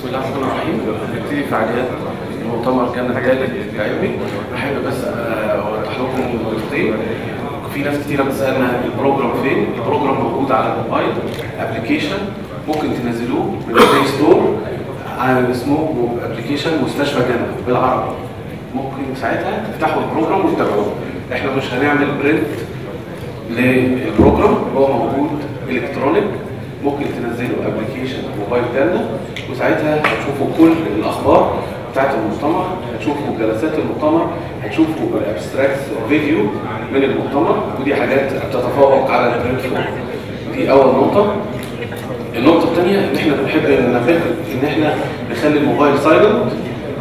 بسم الله الرحمن الرحيم. هنبتدي فعاليات مؤتمر جنة الثالث العلمي. بحب بس اوضح لكم نقطتين. في ناس كتيره بتسالنا البروجرام فين؟ البروجرام موجود على الموبايل، ابلكيشن ممكن تنزلوه من البلاي ستور، اسمه ابلكيشن مستشفى جنة بالعربي. ممكن ساعتها تفتحوا البروجرام وتتابعوه. احنا مش هنعمل برنت للبروجرام، هو موجود الكترونيك، ممكن تنزلوا ابلكيشن موبايل جنة، وساعتها هتشوفوا كل الاخبار بتاعت المؤتمر، هتشوفوا جلسات المؤتمر، هتشوفوا الابستراكت فيديو من المؤتمر، ودي حاجات بتتفوق على البرنت. دي اول نقطه. النقطه الثانيه ان احنا بنحب ننبه ان احنا نخلي الموبايل سايلنت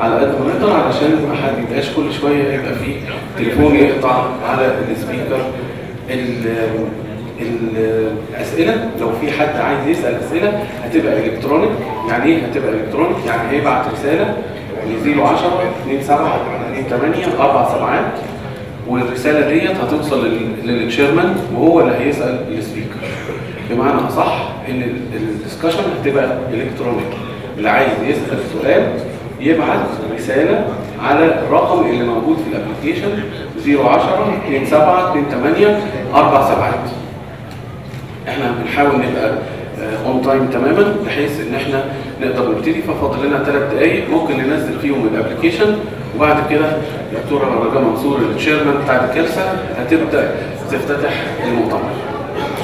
على قد ما نقدر، علشان ما حد يبقاش كل شويه يبقى فيه تليفون يقطع على السبيكر. الاسئله لو في حد عايز يسال اسئله هتبقى الكترونيك. يعني ايه هتبقى الكترونيك؟ يعني هيبعت رساله ل 010 27 28 4 سبعات، والرساله ديت هتوصل للتشيرمان وهو اللي هيسال السبيكر. بمعنى اصح ان الدسكشن هتبقى الكترونيك. اللي عايز يسال سؤال يبعت رساله على الرقم اللي موجود في الابلكيشن 010 27 28 4 سبعات. احنا بنحاول نبقى اون تايم تماما بحيث ان احنا نقدر نبتدي. ففاضل لنا 3 دقائق ممكن ننزل فيهم الابلكيشن، وبعد كده الدكتوره رجاء منصور التشيرمان بتاع الجلسه هتبدا تفتتح المؤتمر.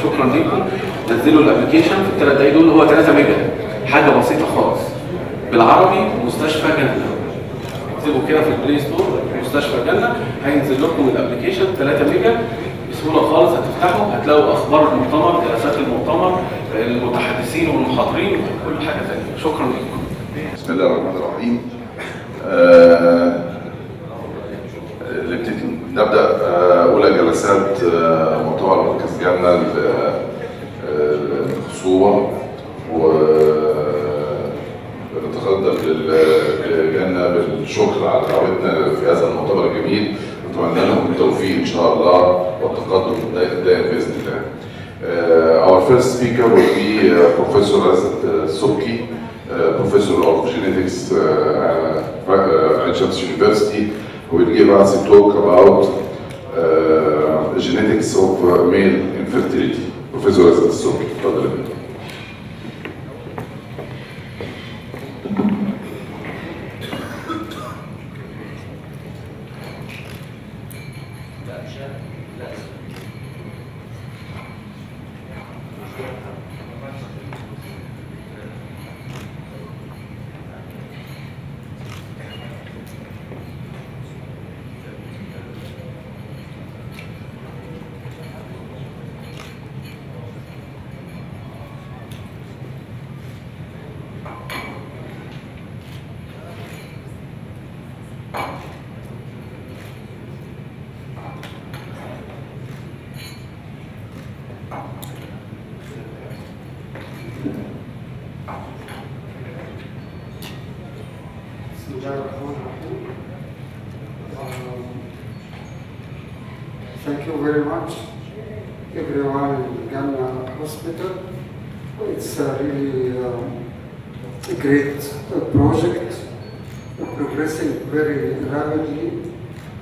شكرا لكم. نزلوا الابلكيشن في ال3 دقائق دول، هو 3 ميجا، حاجه بسيطه خالص بالعربي. مستشفى جنة، اكتبوا كده في البلاي ستور مستشفى جنة، هينزل لكم الابلكيشن 3 ميجا بسهوله خالص. هتفتحوا هتلاقوا اخبار المؤتمر، جلسات المؤتمر، المتحدثين والمحاضرين، كل حاجه ثانيه. شكرا لكم. بسم الله الرحمن الرحيم. نبدا اولى جلسات مؤتمر مركز جنة للخصوبه، ونتقدم للجنة بالشكر على دعوتنا في هذا المؤتمر الجميل. نتمنى لهم التوفيق ان شاء الله والتقدم الدائم باذن الله. Our first speaker will be Professor Subki, Professor of Genetics at James University, who will give us a talk about genetics of male infertility. Professor Subki, تفضل. Thank you very much, everyone in Ghana Hospital. It's really a great project, progressing very rapidly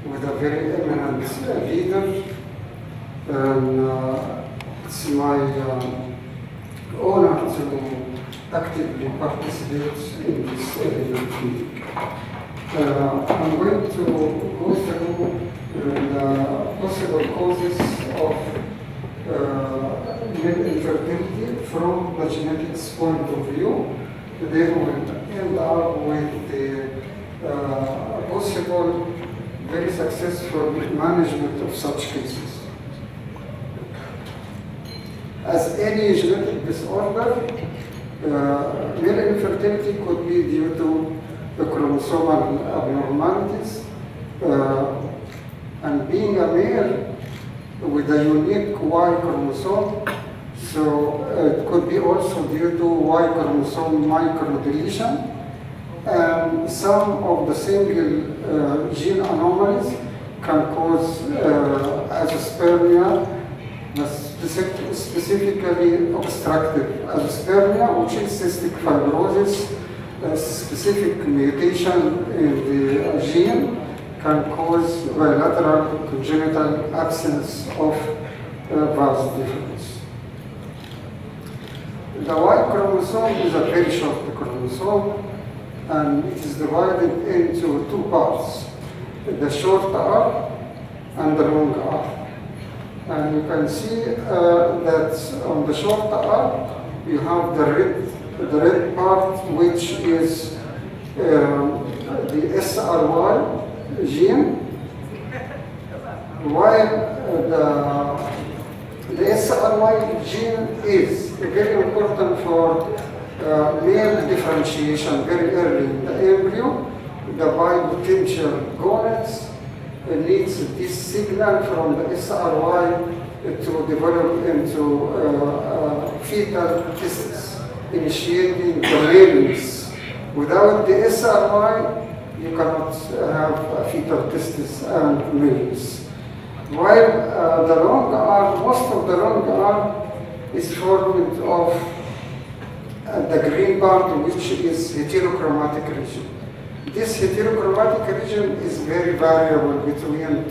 with a very eminent leader. And it's my honor to actively participate in this event. I'm going to go through the possible causes of male infertility from the genetics point of view. Then we'll end up with the possible very successful management of such cases. As any genetic disorder, male infertility could be due to the chromosomal abnormalities, and being a male with a unique Y chromosome, so it could be also due to Y chromosome microdeletion, and some of the single gene anomalies can cause azoospermia, specifically obstructive azoospermia, which is cystic fibrosis a specific mutation in the gene can cause bilateral congenital absence of vas deferens. The Y chromosome is a very short chromosome, and it is divided into two parts, the short R and the long R. And you can see that on the short R, you have the red part, which is the SRY gene, while the SRY gene is very important for male differentiation very early in the embryo. The bipotential gonads needs this signal from the SRY to develop into fetal testes, initiating the maleness. Without the SRY, you cannot have fetal testes and males. While the long R, most of the long R is formed of the green part, which is heterochromatic region. This heterochromatic region is very variable between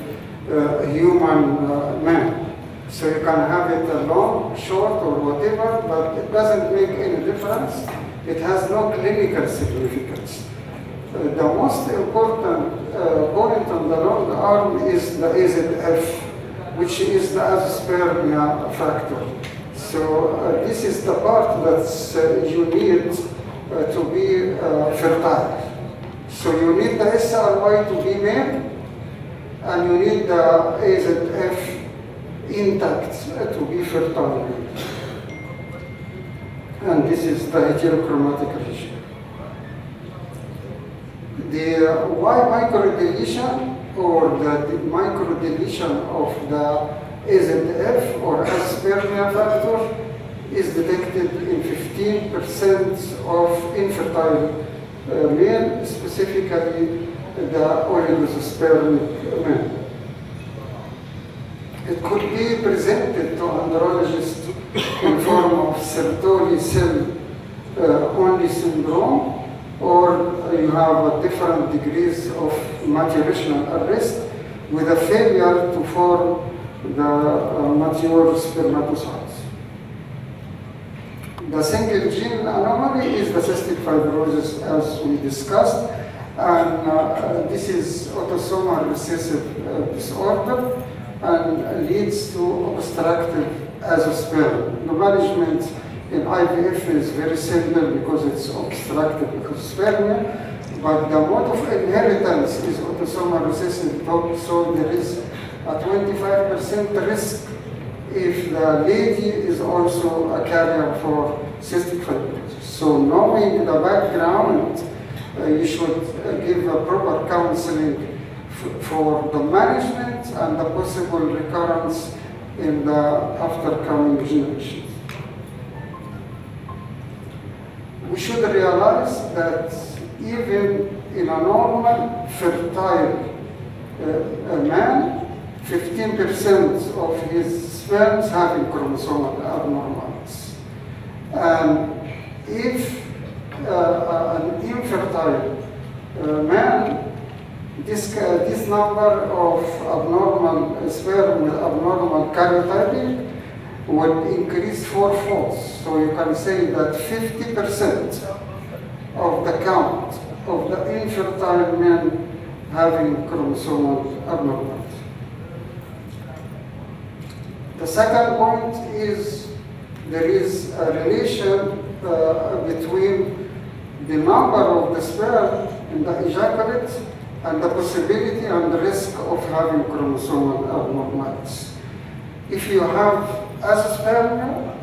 human men. So you can have it long, short, or whatever, but it doesn't make any difference. It has no clinical significance. The most important point on the long arm is the AZF, which is the azoospermia factor. So this is the part that you need to be fertile. So you need the SRY to be male, and you need the AZF intact to be fertile. And this is the heterochromatic region. The Y microdeletion, or the microdeletion of the AZF or azoospermia factor, is detected in 15% of infertile male, specifically the oligospermic men. It could be presented to andrologists in form of Sertoli cell-only syndrome, or you have different degrees of maturational arrest with a failure to form the mature spermatocytes. The single gene anomaly is the cystic fibrosis, as we discussed, and this is autosomal recessive disorder and leads to obstructive azoospermia. The management in IVF is very simple because it's obstructive azoospermia, but the mode of inheritance is autosomal recessive, so there is a 25% risk if the lady is also a carrier for cystic fibrosis. So knowing the background, you should give a proper counseling for the management and the possible recurrence in the aftercoming generations. We should realize that even in a normal, fertile man, 15% of his sperms having chromosomal abnormalities. And if an infertile man, this number of abnormal sperm with abnormal karyotyping would increase fourfold. So you can say that 50% of the count of the infertile men having chromosomal abnormalities. The second point is there is a relation between the number of the sperm in the ejaculate and the possibility and the risk of having chromosomal abnormalities. If you have azoospermia,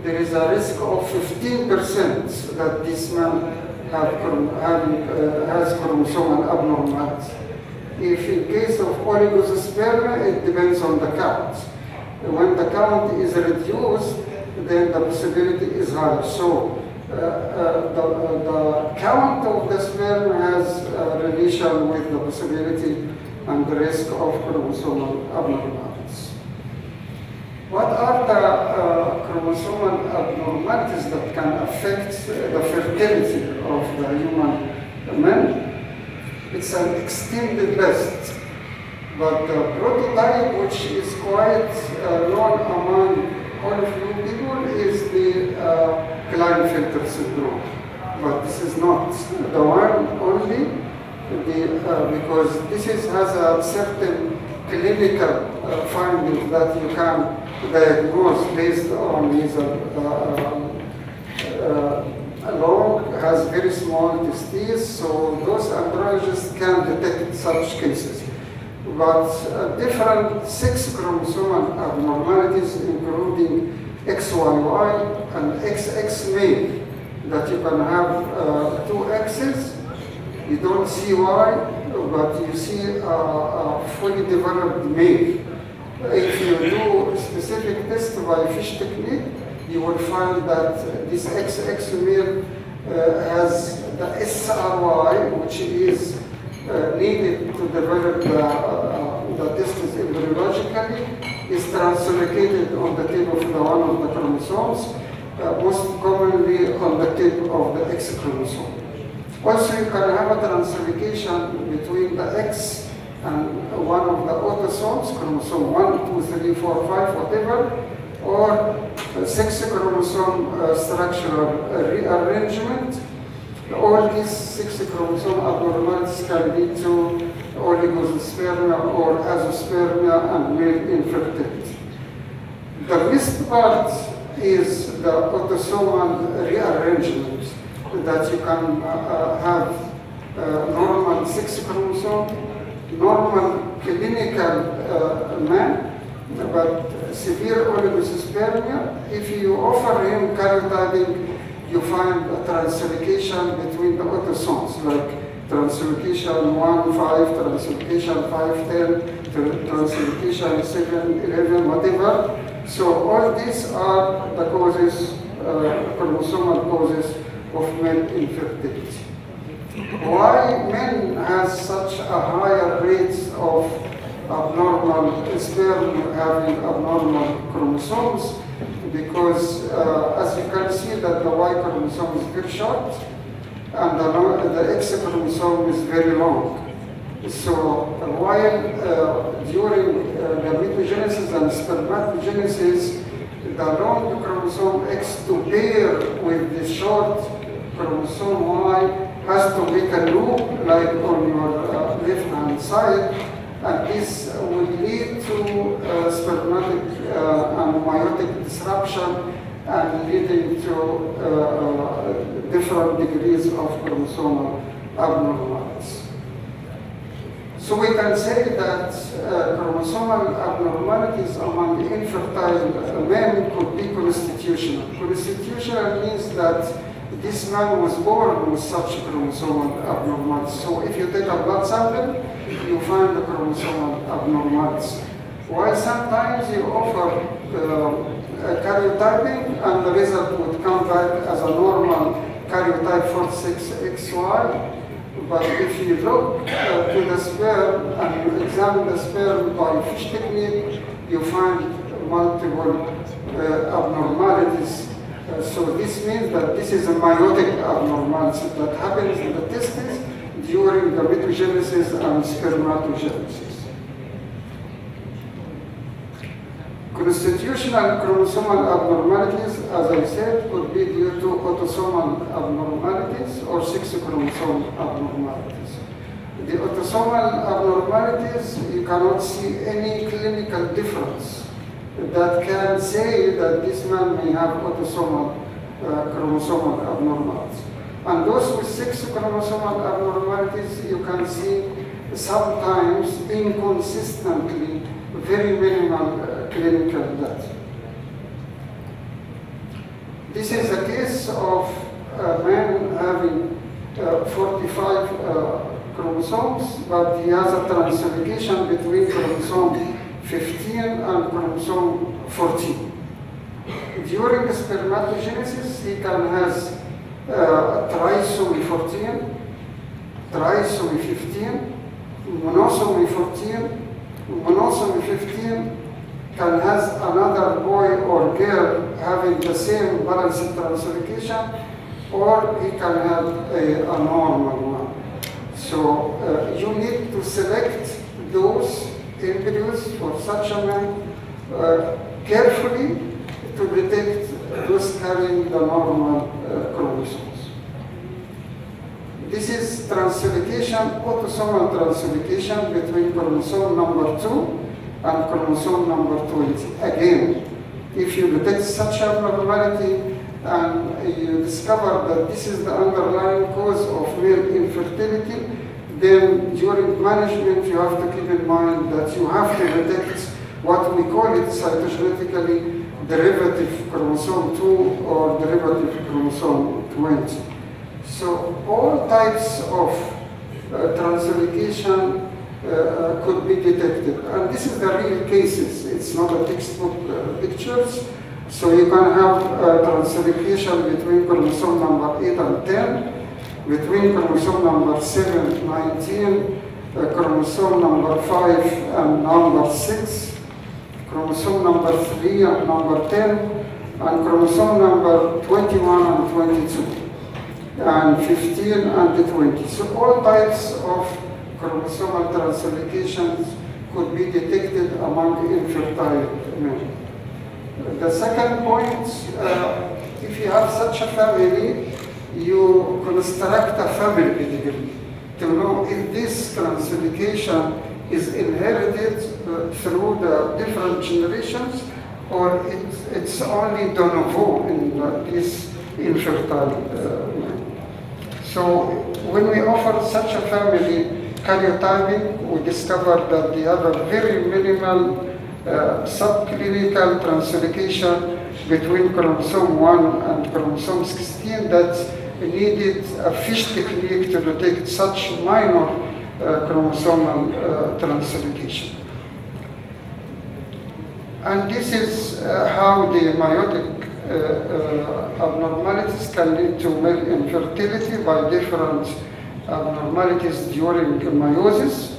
there is a risk of 15% that this man has chromosomal abnormalities. If in case of oligospermia, it depends on the count. When the count is reduced, then the possibility is higher. So the count of the sperm has a relation with the possibility and the risk of chromosomal abnormalities. What are the chromosomal abnormalities that can affect the fertility of the human men. It's an extended list, but the prototype, which is quite known among all of you people, is the Klinefelter syndrome. But this is not the one only, because this has a certain clinical findings that you can diagnose based on his lung, has very small testes, so those andrologists can detect such cases. But different 6 chromosomal abnormalities, including XYY and XX male, that you can have 2 X's, you don't see Y, but you see a fully developed male. If you do a specific test by fish technique, you will find that this XX male has the SRY, which is needed to develop the testes embryologically, is translocated on the tip of one of the chromosomes, most commonly on the tip of the X chromosome. Also, you can have a translocation between the X and one of the autosomes, chromosome 1, 2, 3, 4, 5, whatever, or 6 chromosome structural rearrangement. All these 6 chromosome abnormalities can lead to oligospermia or azoospermia and male infertility. The missed part is the autosomal rearrangement, that you can have normal 6 chromosome, normal clinical man, but severe oligospermia. If you offer him karyotyping, you find a translocation between the autosomes, like translocation 1, 5, translocation 5, 10, translocation 7, 11, whatever. So all these are the causes, chromosomal causes of male infertility. Why men has such a higher rates of abnormal sperm having abnormal chromosomes? Because as you can see that the Y chromosome is very short and the X chromosome is very long. So while during the mitogenesis and spermatogenesis, the long chromosome X to pair with the short chromosome Y has to make a loop like on your left-hand side, and this will lead to spermatic and meiotic disruption and leading to different degrees of chromosomal abnormalities. So we can say that chromosomal abnormalities among infertile men could be constitutional. Constitutional means that this man was born with such chromosomal abnormalities. So if you take a blood sample, you find the chromosomal abnormalities. While sometimes you offer karyotyping and the result would come back as a normal karyotype 46XY. But if you look to the sperm and you examine the sperm by fish technique, you find multiple abnormalities. So this means that this is a meiotic abnormality that happens in the testes during the mitogenesis and spermatogenesis. Constitutional chromosomal abnormalities, as I said, could be due to autosomal abnormalities or 6 chromosome abnormalities. The autosomal abnormalities, you cannot see any clinical difference that can say that this man may have autosomal chromosomal abnormalities. And those with 6 chromosomal abnormalities, you can see sometimes inconsistently very minimal clinical data. This is a case of a man having 45 chromosomes, but he has a translocation between chromosome 15 and chromosome 14. During the spermatogenesis, he can have trisomy 14, trisomy 15, monosomy 14, monosomy 15, can has another boy or girl having the same balanced translocation, or he can have a normal one. So you need to select those embryos for such a man carefully to detect those carrying the normal chromosomes. This is translocation, autosomal translocation between chromosome number 2 and chromosome number 20. Again, if you detect such abnormality and you discover that this is the underlying cause of male infertility, then during management you have to keep in mind that you have to detect what we call it cytogenetically derivative chromosome 2 or derivative chromosome 20. So all types of translocation could be detected. And this is the real cases. It's not a textbook pictures. So you can have translocation between chromosome number 8 and 10, between chromosome number 7, 19, chromosome number 5 and number 6, chromosome number 3 and number 10, and chromosome number 21 and 22, and 15 and 20. So all types of chromosomal translocations could be detected among infertile men. The second point, if you have such a family, you construct a family pedigree to know if this translocation is inherited through the different generations, or it's only de novo in this infertile men. So when we offer such a family karyotyping, we discover that they have a very minimal subclinical translocation between chromosome 1 and chromosome 16 that needed a FISH technique to detect such minor chromosomal translocation. And this is how the meiotic abnormalities can lead to male infertility by different abnormalities during meiosis.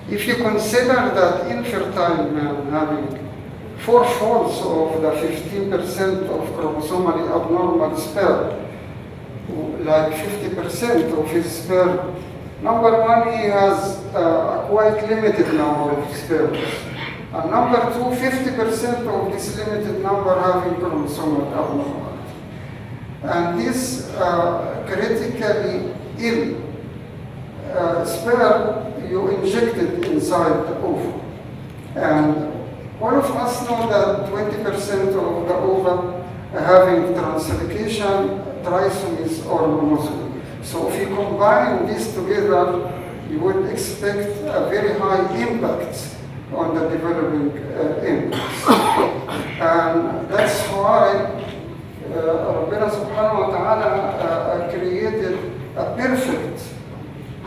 If you consider that infertile men having 4/4 of the 15% of chromosomally abnormal sperm, like 50% of his sperm, number one, he has a quite limited number of sperms. And number two, 50% of this limited number having chromosomal abnormality. And this critically ill sperm you injected inside the ovum. And all of us know that 20% of the ovum having translocation, trisomies or monosomy. So if you combine these together, you would expect a very high impact on the developing embryos. And that's why Rabbina subhanahu wa ta'ala created a perfect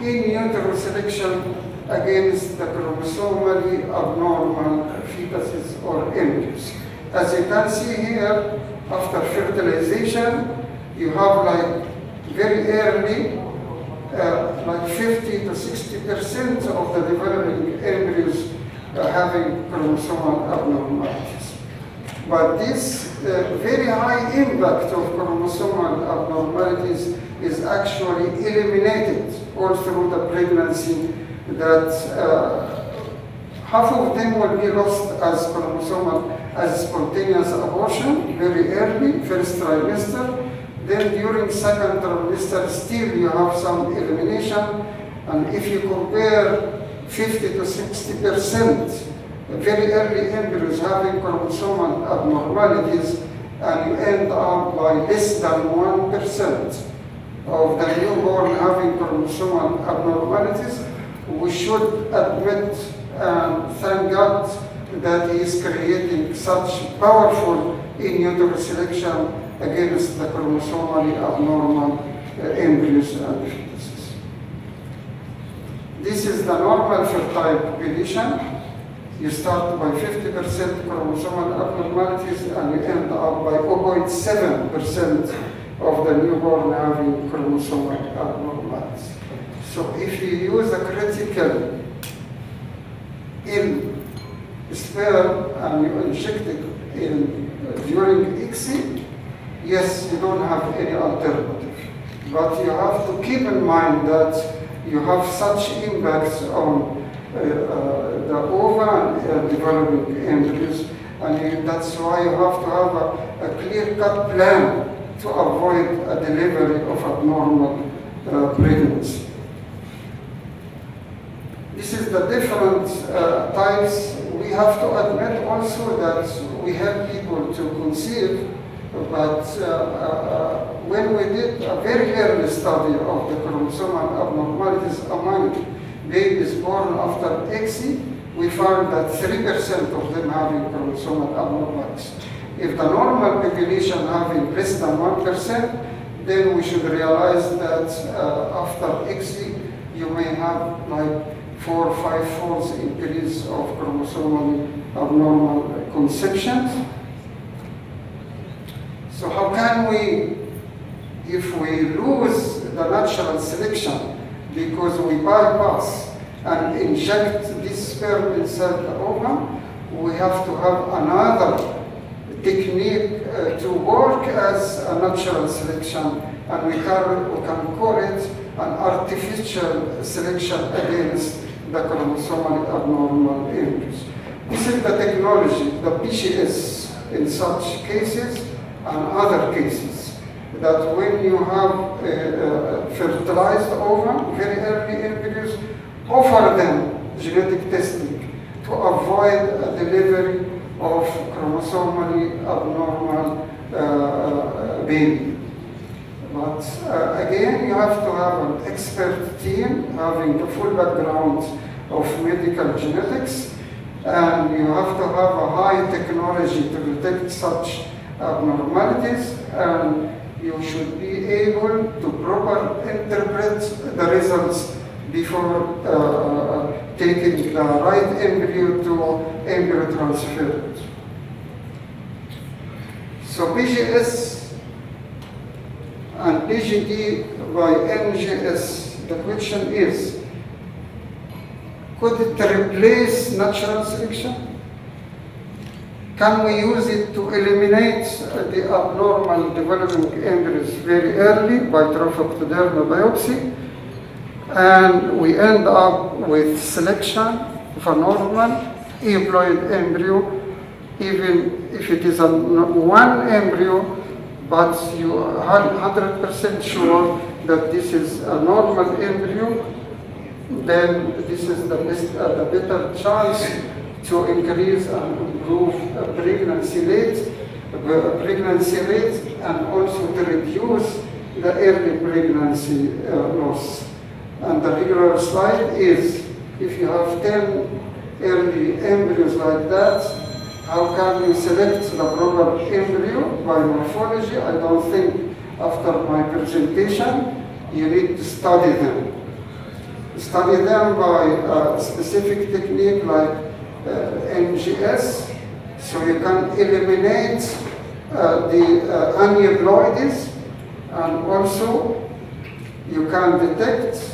in utero selection against the chromosomally abnormal fetuses or embryos. As you can see here, after fertilization, you have like very early, like 50 to 60% of the developing embryos having chromosomal abnormalities. But this very high impact of chromosomal abnormalities is actually eliminated all through the pregnancy, that half of them will be lost as chromosomal, as spontaneous abortion, very early, first trimester. Then during second trimester, still you have some elimination. And if you compare 50 to 60% very early embryos having chromosomal abnormalities, and you end up by less than 1% of the newborn having chromosomal abnormalities, we should admit and thank God that He is creating such powerful in utero selection against the chromosomally abnormal embryos and fetuses. This is the normal fertile population. You start by 50% chromosomal abnormalities and you end up by 0.7% of the newborn having chromosomal abnormalities. So if you use a critical ill sperm and you inject it during ICSI, yes, you don't have any alternative. But you have to keep in mind that you have such impacts on the ova and developing embryos, and that's why you have to have a clear-cut plan to avoid a delivery of abnormal pregnancy. This is the different types. We have to admit also that we help people to conceive, but when we did a very early study of the chromosomal abnormalities among babies born after ICSI, we found that 3% of them having chromosomal abnormalities. If the normal population having less than 1%, then we should realize that after ICSI, you may have like 4 or 5-fold increase of chromosomal abnormal conceptions. So how can we, if we lose the natural selection because we bypass and inject this sperm inside the ovum, we have to have another technique to work as a natural selection, and we can call it an artificial selection against the chromosomal abnormal embryos. This is the technology, the PGS in such cases and other cases, that when you have fertilized ovum, very early embryos, offer them genetic testing to avoid a delivery of chromosomally abnormal baby. But again, you have to have an expert team having the full background of medical genetics, and you have to have a high technology to detect such abnormalities, and you should be able to properly interpret the results before taking the right embryo to embryo transfer. So PGS and PGD by NGS, the question is, could it replace natural selection? Can we use it to eliminate the abnormal developing embryos very early by trophectodermal biopsy? And we end up with selection of a normal euploid embryo, even if it is one embryo, but you are 100% sure that this is a normal embryo, then this is the better chance to increase and improve pregnancy rate, and also to reduce the early pregnancy loss. And the regular slide is, if you have 10 early embryos like that, how can you select the proper embryo by morphology? I don't think after my presentation you need to study them. Study them by a specific technique like NGS, so you can eliminate the aneuploidies, and also you can detect.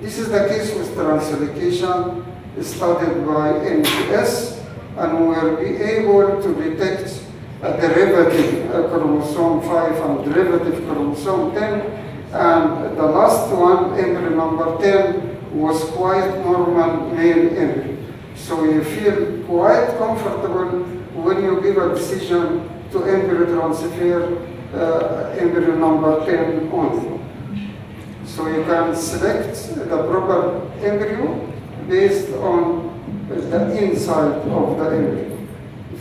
This is the case with translocation studied by NGS, and we will be able to detect a derivative chromosome 5 and derivative chromosome 10, and the last one, embryo number 10, was quite normal male embryo. So you feel quite comfortable when you give a decision to embryo transfer embryo number 10 only. So you can select the proper embryo based on the inside of the embryo.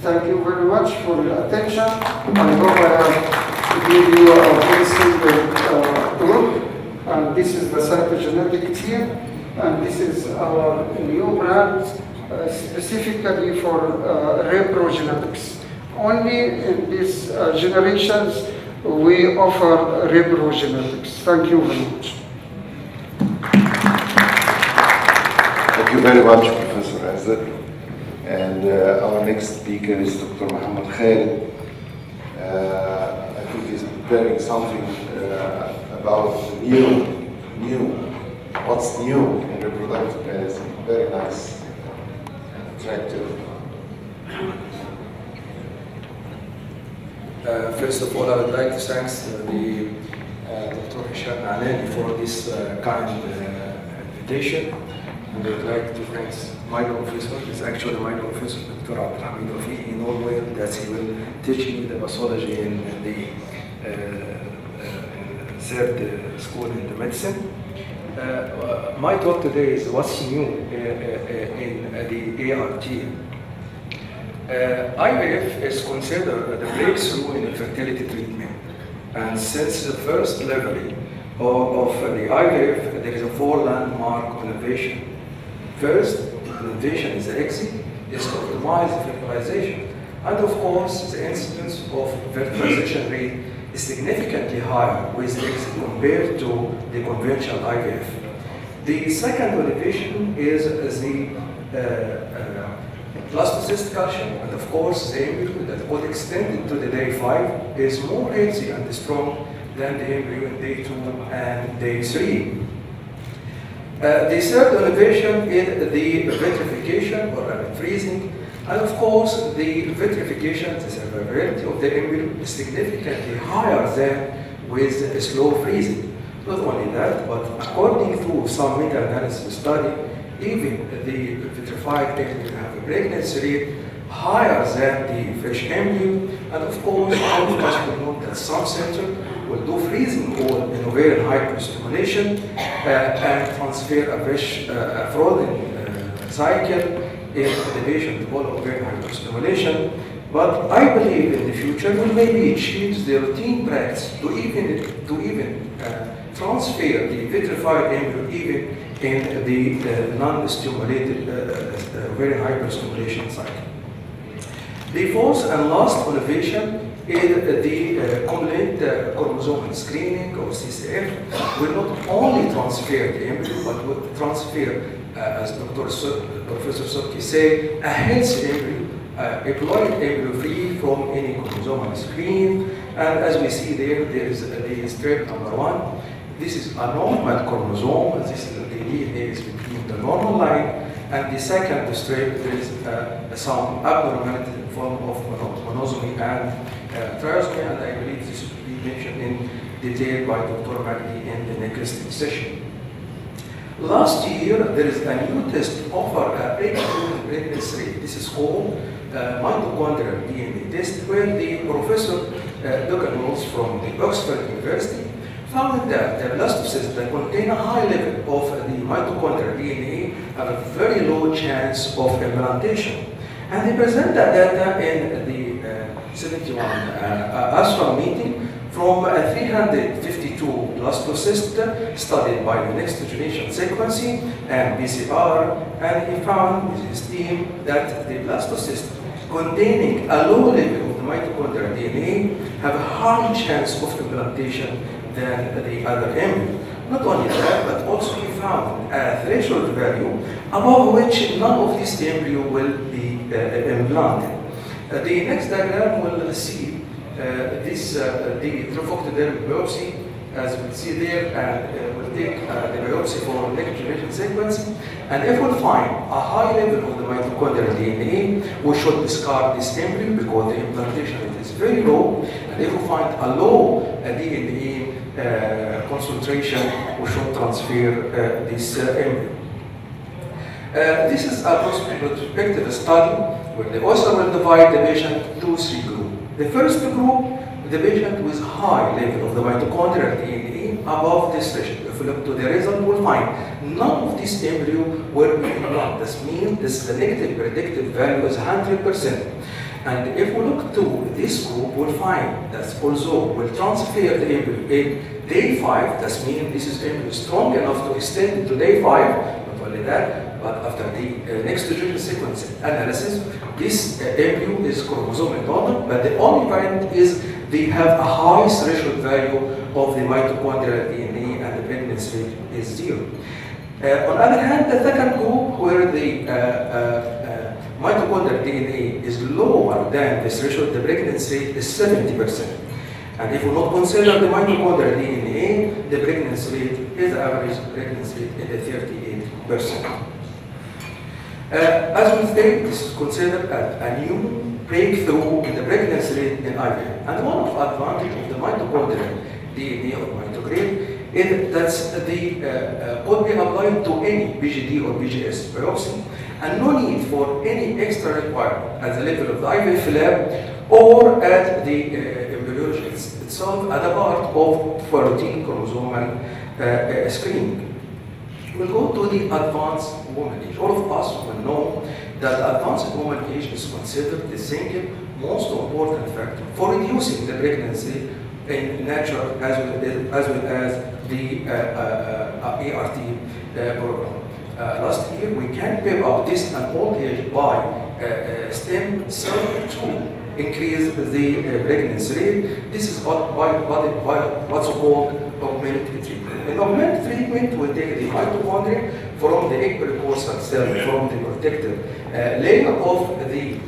Thank you very much for your attention. I hope I have given you a very simple tour. And this is the cytogenetic team, and this is our new brand specifically for reprogenetics. Only in these generations we offer reprogenetics. Thank you very much. Thank you very much, Professor Azad. And our next speaker is Dr. Muhammad Khalid. I think he's preparing something about new, what's new in reproductive medicine. Very nice. attractive? First of all, I would like to thank the Dr. Hisham Alani for this kind invitation. And I would like to thank my professor, it's actually my professor, Dr. Abdulhamid Rafiq in Norway, that he will teach me the pathology in the third school in the medicine. My talk today is what's new in the ART. IVF is considered the breakthrough in infertility treatment. And since the first level of the IVF, there is a 4 landmark innovation. First, innovation is the exit, is to optimize fertilization. And of course, the incidence of fertilization rate is significantly higher with exit compared to the conventional IVF. The second innovation is the blastocyst culture, and of course the embryo that got extended to the day 5 is more healthy and strong than the embryo in day 2 and day 3. The third innovation is the vitrification or rapid freezing, and of course the vitrification, the survivability of the embryo is significantly higher than with slow freezing. Not only that, but according to some meta-analysis study, even the vitrified embryo have a pregnancy rate higher than the fresh embryo, and of course, all of us will know that some centers will do freezing or in ovarian hyperstimulation and transfer a frozen cycle in the patient with ovarian hyperstimulation. But I believe in the future we'll maybe change the routine practice to even transfer the vitrified embryo even in the non-stimulated ovarian hyperstimulation cycle. The fourth and last innovation is the complete chromosomal screening or CCF will not only transfer the embryo but will transfer, as Professor Sorki said, a healthy embryo, a ploid embryo free from any chromosomal screen. And as we see there is the strip number 1. This is a normal chromosome. This is the DNA is between the normal line and the second strip. There is some abnormality in form of monosomy and trisomy, and I believe this will be mentioned in detail by Dr. Magdi in the next session. Last year, there is a new test offered a breakthrough pregnancy rate. This is called mitochondrial DNA test, where the Professor Dugan from the Oxford University found that the blastocysts that contain a high level of the mitochondrial DNA have a very low chance of implantation. And they present that data in the 71 ASRA meeting from 352 blastocysts studied by the next generation sequencing and PCR, and he found with his team that the blastocysts containing a low level of the mitochondrial DNA have a high chance of implantation than the other embryo. Not only that, but also he found a threshold value above which none of these embryo will be implanted. The next diagram will see the trophoctodermic biopsy, as we see there, and we'll take the biopsy for next generation sequencing. And if we find a high level of the mitochondrial DNA, we should discard this embryo because the implantation rate is very low. And if we find a low DNA concentration, we should transfer this embryo. This is a prospective study where the author will divide the patient into 3 groups. The first group, the patient with high level of the mitochondrial DNA above this threshold. If we look to the result, we'll find none of these embryo will be implanted. This means the negative predictive value is 100%. And if we look to this group, we'll find that although we'll transfer the embryo in day 5, that means this is embryo strong enough to extend it to day 5, not only that, but after the next generation sequence analysis, this embryo is chromosome normal, but the only variant is they have a high threshold value of the mitochondrial DNA and the pregnancy rate is 0. On the other hand, the second group where the mitochondrial DNA is lower than the threshold, the pregnancy rate is 70%. And if we not consider the mitochondrial DNA, the pregnancy rate is the average pregnancy rate is 38%. As we say, this is considered a new breakthrough in the pregnancy rate in IVF. And one of the advantages of the mitochondrial DNA or mitochondria is that the could be applied to any BGD or BGS biopsy, and no need for any extra requirement at the level of the IVF lab or at the embryologist itself as a part of routine chromosomal screening. We'll go to the advanced woman age. All of us will know that advanced woman age is considered the single most important factor for reducing the pregnancy in nature as well as the ART program. Last year, we can pay up this an old age by stem cell to increase the pregnancy rate. This is what's called augmented treatment. In augmented treatment, we take the mitochondria from the egg precursor cell, from the protective layer of the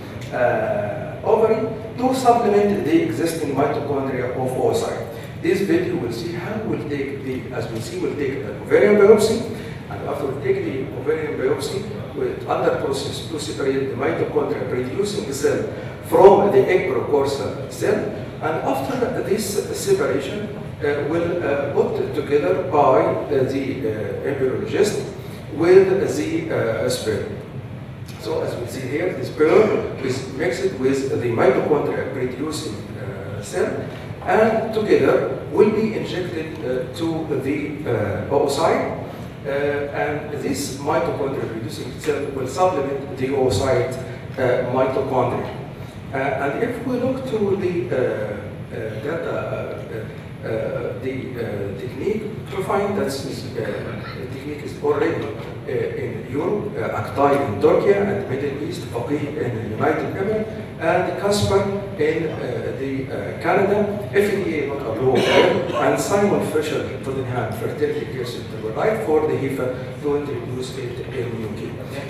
ovary to supplement the existing mitochondria of oocyte. This video will see how we'll take the, as we see, we'll take the ovarian biopsy, and after we take the ovarian biopsy, with other process to separate the mitochondria producing the cell from the egg precursor cell, and after this separation, will put together by the embryologist with the sperm. So as we see here, the sperm is mixed with the mitochondria producing cell, and together will be injected to the oocyte, and this mitochondria producing cell will supplement the oocyte mitochondria. And if we look to the data, the technique, to find that this technique is already in Europe, Aktay in Turkey, and Middle East, Faqih in the United Arab, and Casper in the Canada, FDA not approved, and Simon Fisher Tottenham Fertility Care Center were right for the HIFA to introduce it in UK.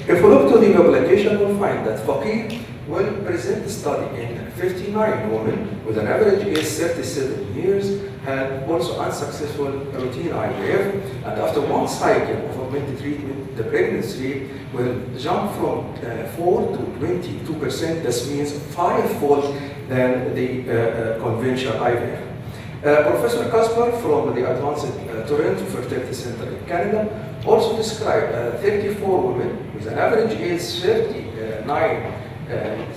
If we look to the publication, we'll find that Faqih will present a study in 59 women with an average age 37 years, had also unsuccessful routine IVF, and after one cycle of augmented treatment, the pregnancy rate will jump from 4 to 22%. This means 5-fold than the conventional IVF. Professor Casper from the Advanced Toronto Fertility Center in Canada also described 34 women with an average age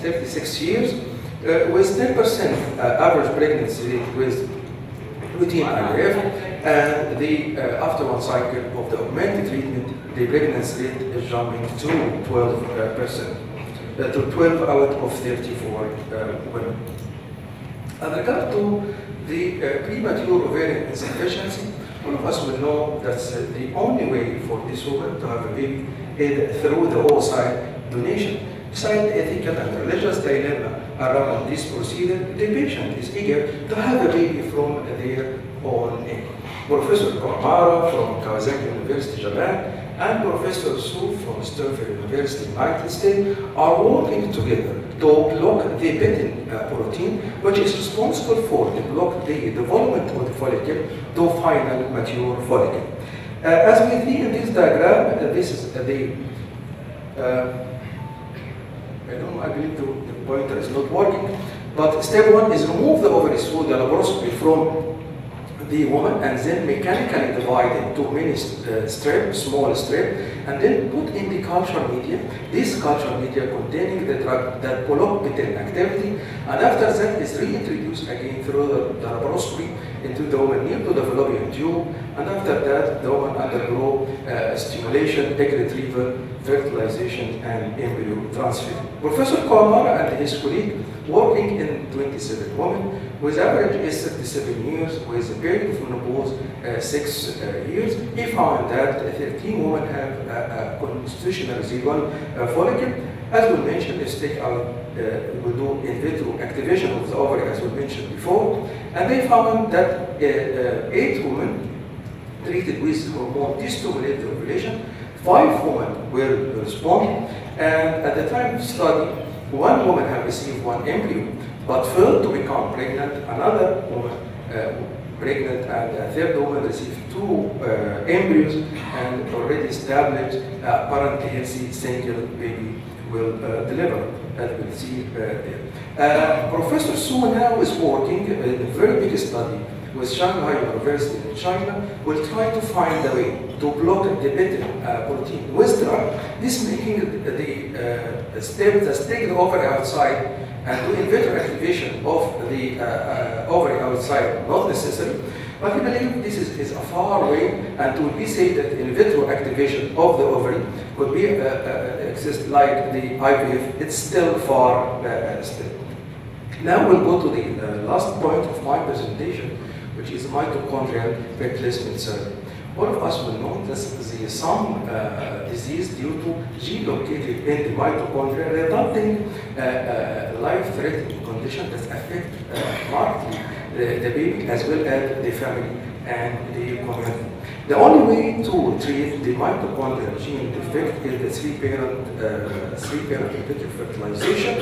36 years with 10% average pregnancy rate with routine IVF, and the after one cycle of the augmented treatment, the pregnancy rate is jumping to 12%, to 12 out of 34 women. And regard to the premature ovarian insufficiency, all of us will know that the only way for this woman to have a baby is through the oocyte donation. Besides ethical and religious dilemma around this procedure, the patient is eager to have a baby from their own egg. Professor Kawamara from Kawasaki University, Japan, and Professor Su from Stanford University, United States, are working together to block the betin protein, which is responsible for the block the development of the follicle to final mature follicle. As we see in this diagram, this is the I believe the pointer is not working, but step one is remove the ovaries through the laparoscopy from the woman, and then mechanically divide into many strips, small strip, and then put in the culture media. This culture media containing the drug that block betin activity, and after that is reintroduced again through the laparoscopy into the woman near to the fallopian tube, and after that the woman undergo stimulation, egg retrieval, fertilization, and embryo transfer. Professor Kawamara and his colleague working in 27 women with average age 37 years with a period of menopause 6 years, he found that 13 women have a constitutional residual follicle. As we mentioned, let's take out, we do in vitro activation of the ovary as we mentioned before, and they found that 8 women treated with hormone destimulated ovulation, 5 women will respond, and at the time of study, 1 woman had received 1 embryo, but failed to become pregnant. Another woman pregnant and a third woman received 2 embryos and already established a apparently healthy single baby will deliver, as we'll see there. Professor Su now is working in a very big study with Shanghai University in China, will try to find a way to block the beta protein with drug, this making the state ovary outside and do in vitro activation of the ovary outside not necessary. But we believe this is a far way, and to be said that in vitro activation of the ovary could be exist like the IVF, it's still far still. Now we'll go to the last point of my presentation, which is mitochondrial replacement surgery. All of us will know that there is some disease due to gene located in the mitochondria, resulting life-threatening condition that affect markedly the baby as well as the family and the community. The only way to treat the mitochondrial gene defect is the three-parent in vitro fertilization,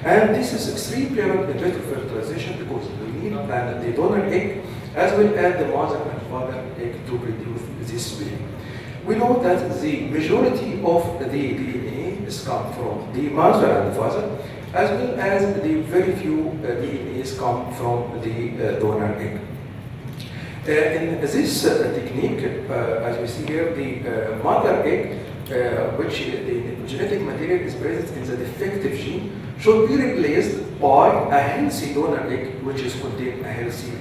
and this is three-parent in vitro fertilization because we need the donor egg as well as the mother and father egg to produce this baby. We know that the majority of the DNA is come from the mother and father, as well as the very few DNAs come from the donor egg. In this technique, as we see here, the mother egg, which the genetic material is present in the defective gene, should be replaced by a healthy donor egg, which is contain a healthy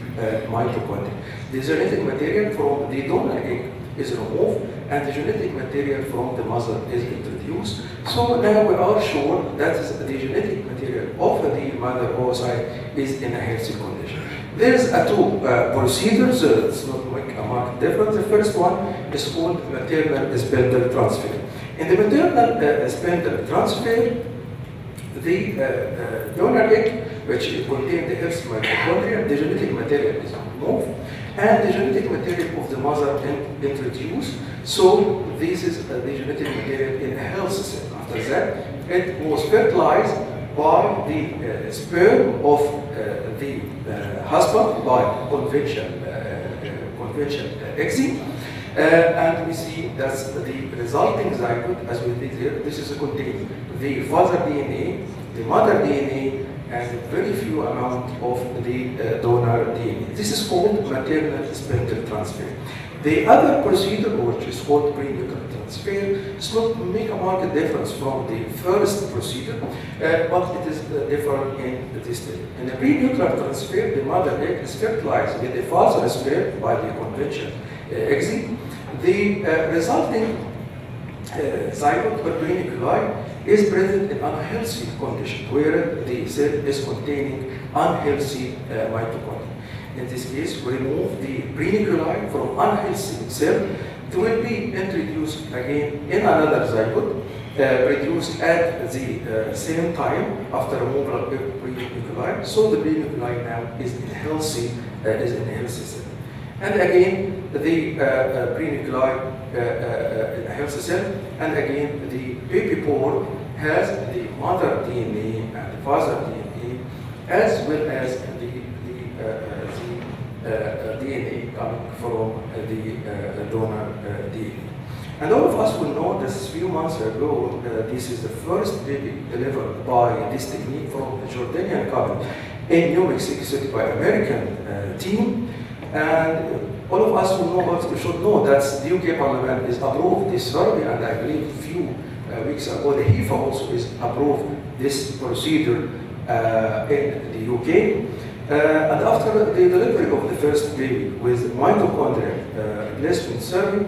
mitochondria. The genetic material from the donor egg is removed, and the genetic material from the mother is introduced. So now we are sure that the genetic material of the mother oocyte is in a healthy condition. There is two procedures. It's not make a marked difference. The first one is called maternal spindle transfer. In the maternal spindle transfer, the donor egg, which contains the healthy mitochondria, the genetic material is removed, and the genetic material of the mother introduced. So this is the genetic material in a healthy cell. After that, it was fertilized by the sperm of the husband by conventional egg. And we see that the resulting zygote, as we did here, this is contains the father DNA, the mother DNA, and a very few amount of the donor DNA. This is called maternal spindle transfer. The other procedure, which is called prenatal transfer, does not make a marked difference from the first procedure, but it is different in this stage. In the prenatal transfer, the mother egg is fertilized with the father sperm by the conventional egg. The resulting zygote or nuclei is present in unhealthy condition, where the cell is containing unhealthy mitochondria. In this case, we remove the prenuclei from unhealthy cell. It will be introduced again in another zygote, produced at the same time after removal of the prenuclei. So the prenuclei now is in healthy cell. And again, the prenuclei in a healthy cell, and again the baby pore has the mother DNA and the father DNA, as well as the DNA coming from the donor DNA. And all of us will know that a few months ago, this is the first baby delivered by this technique from the Jordanian couple in New Mexico City by American team. And all of us will know, we should know that the UK Parliament is approved this therapy, and I believe a few weeks ago the HIFA also is approved this procedure in the UK. And after the delivery of the first baby with mitochondrial replacement surgery,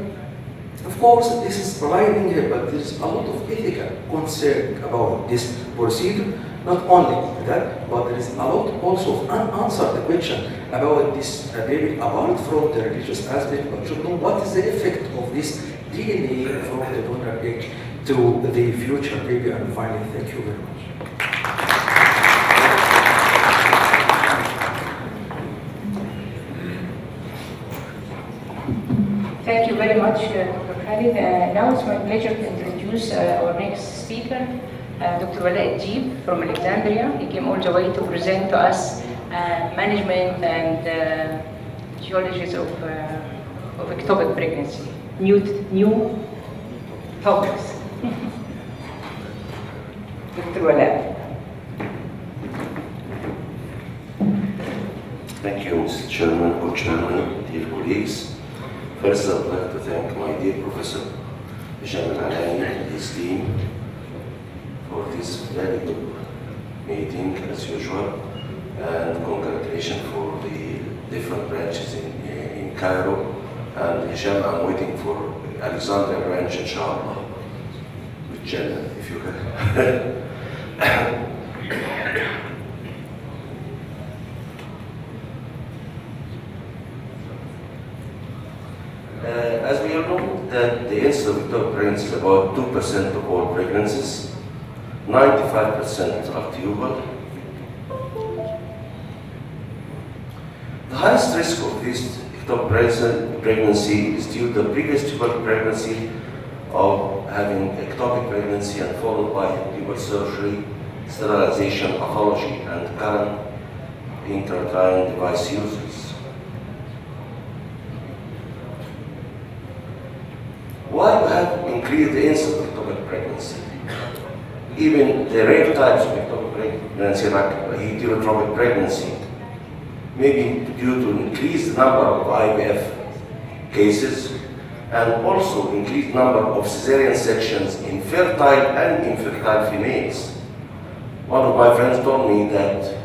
of course, this is providing here, but there's a lot of ethical concern about this procedure. Not only that, but there is a lot also of unanswered question about this baby, apart from the religious aspect, but should know what is the effect of this DNA from the donor egg to the future baby. And finally, thank you very much. Thank you very much, Dr. Khalid. Now it's my pleasure to introduce our next speaker, Dr. Wala Ejib from Alexandria. He came all the way to present to us management and etiologies of ectopic pregnancy. New topics. Dr. Wala. Thank you, Mr. Chairman, Co-Chairman, dear colleagues. First, I'd like to thank my dear Professor Hisham Al-Alani and his team for this very good meeting, as usual, and congratulations for the different branches in Cairo. And Hisham, I'm waiting for Alexandria branch, inshallah, with Jannah, if you can. As we all know, that the incidence of ectopic pregnancy is about 2% of all pregnancies, 95% are tubal. The highest risk of this ectopic pregnancy is due to the previous tubal pregnancy of having ectopic pregnancy and followed by tubal surgery, sterilization, pathology, and current intrauterine device uses. Why we have increased the incidence of ectopic pregnancy? Even the rare types of ectopic pregnancy, like heterotropic pregnancy, may be due to increased number of IVF cases and also increased number of cesarean sections in fertile and infertile females. One of my friends told me that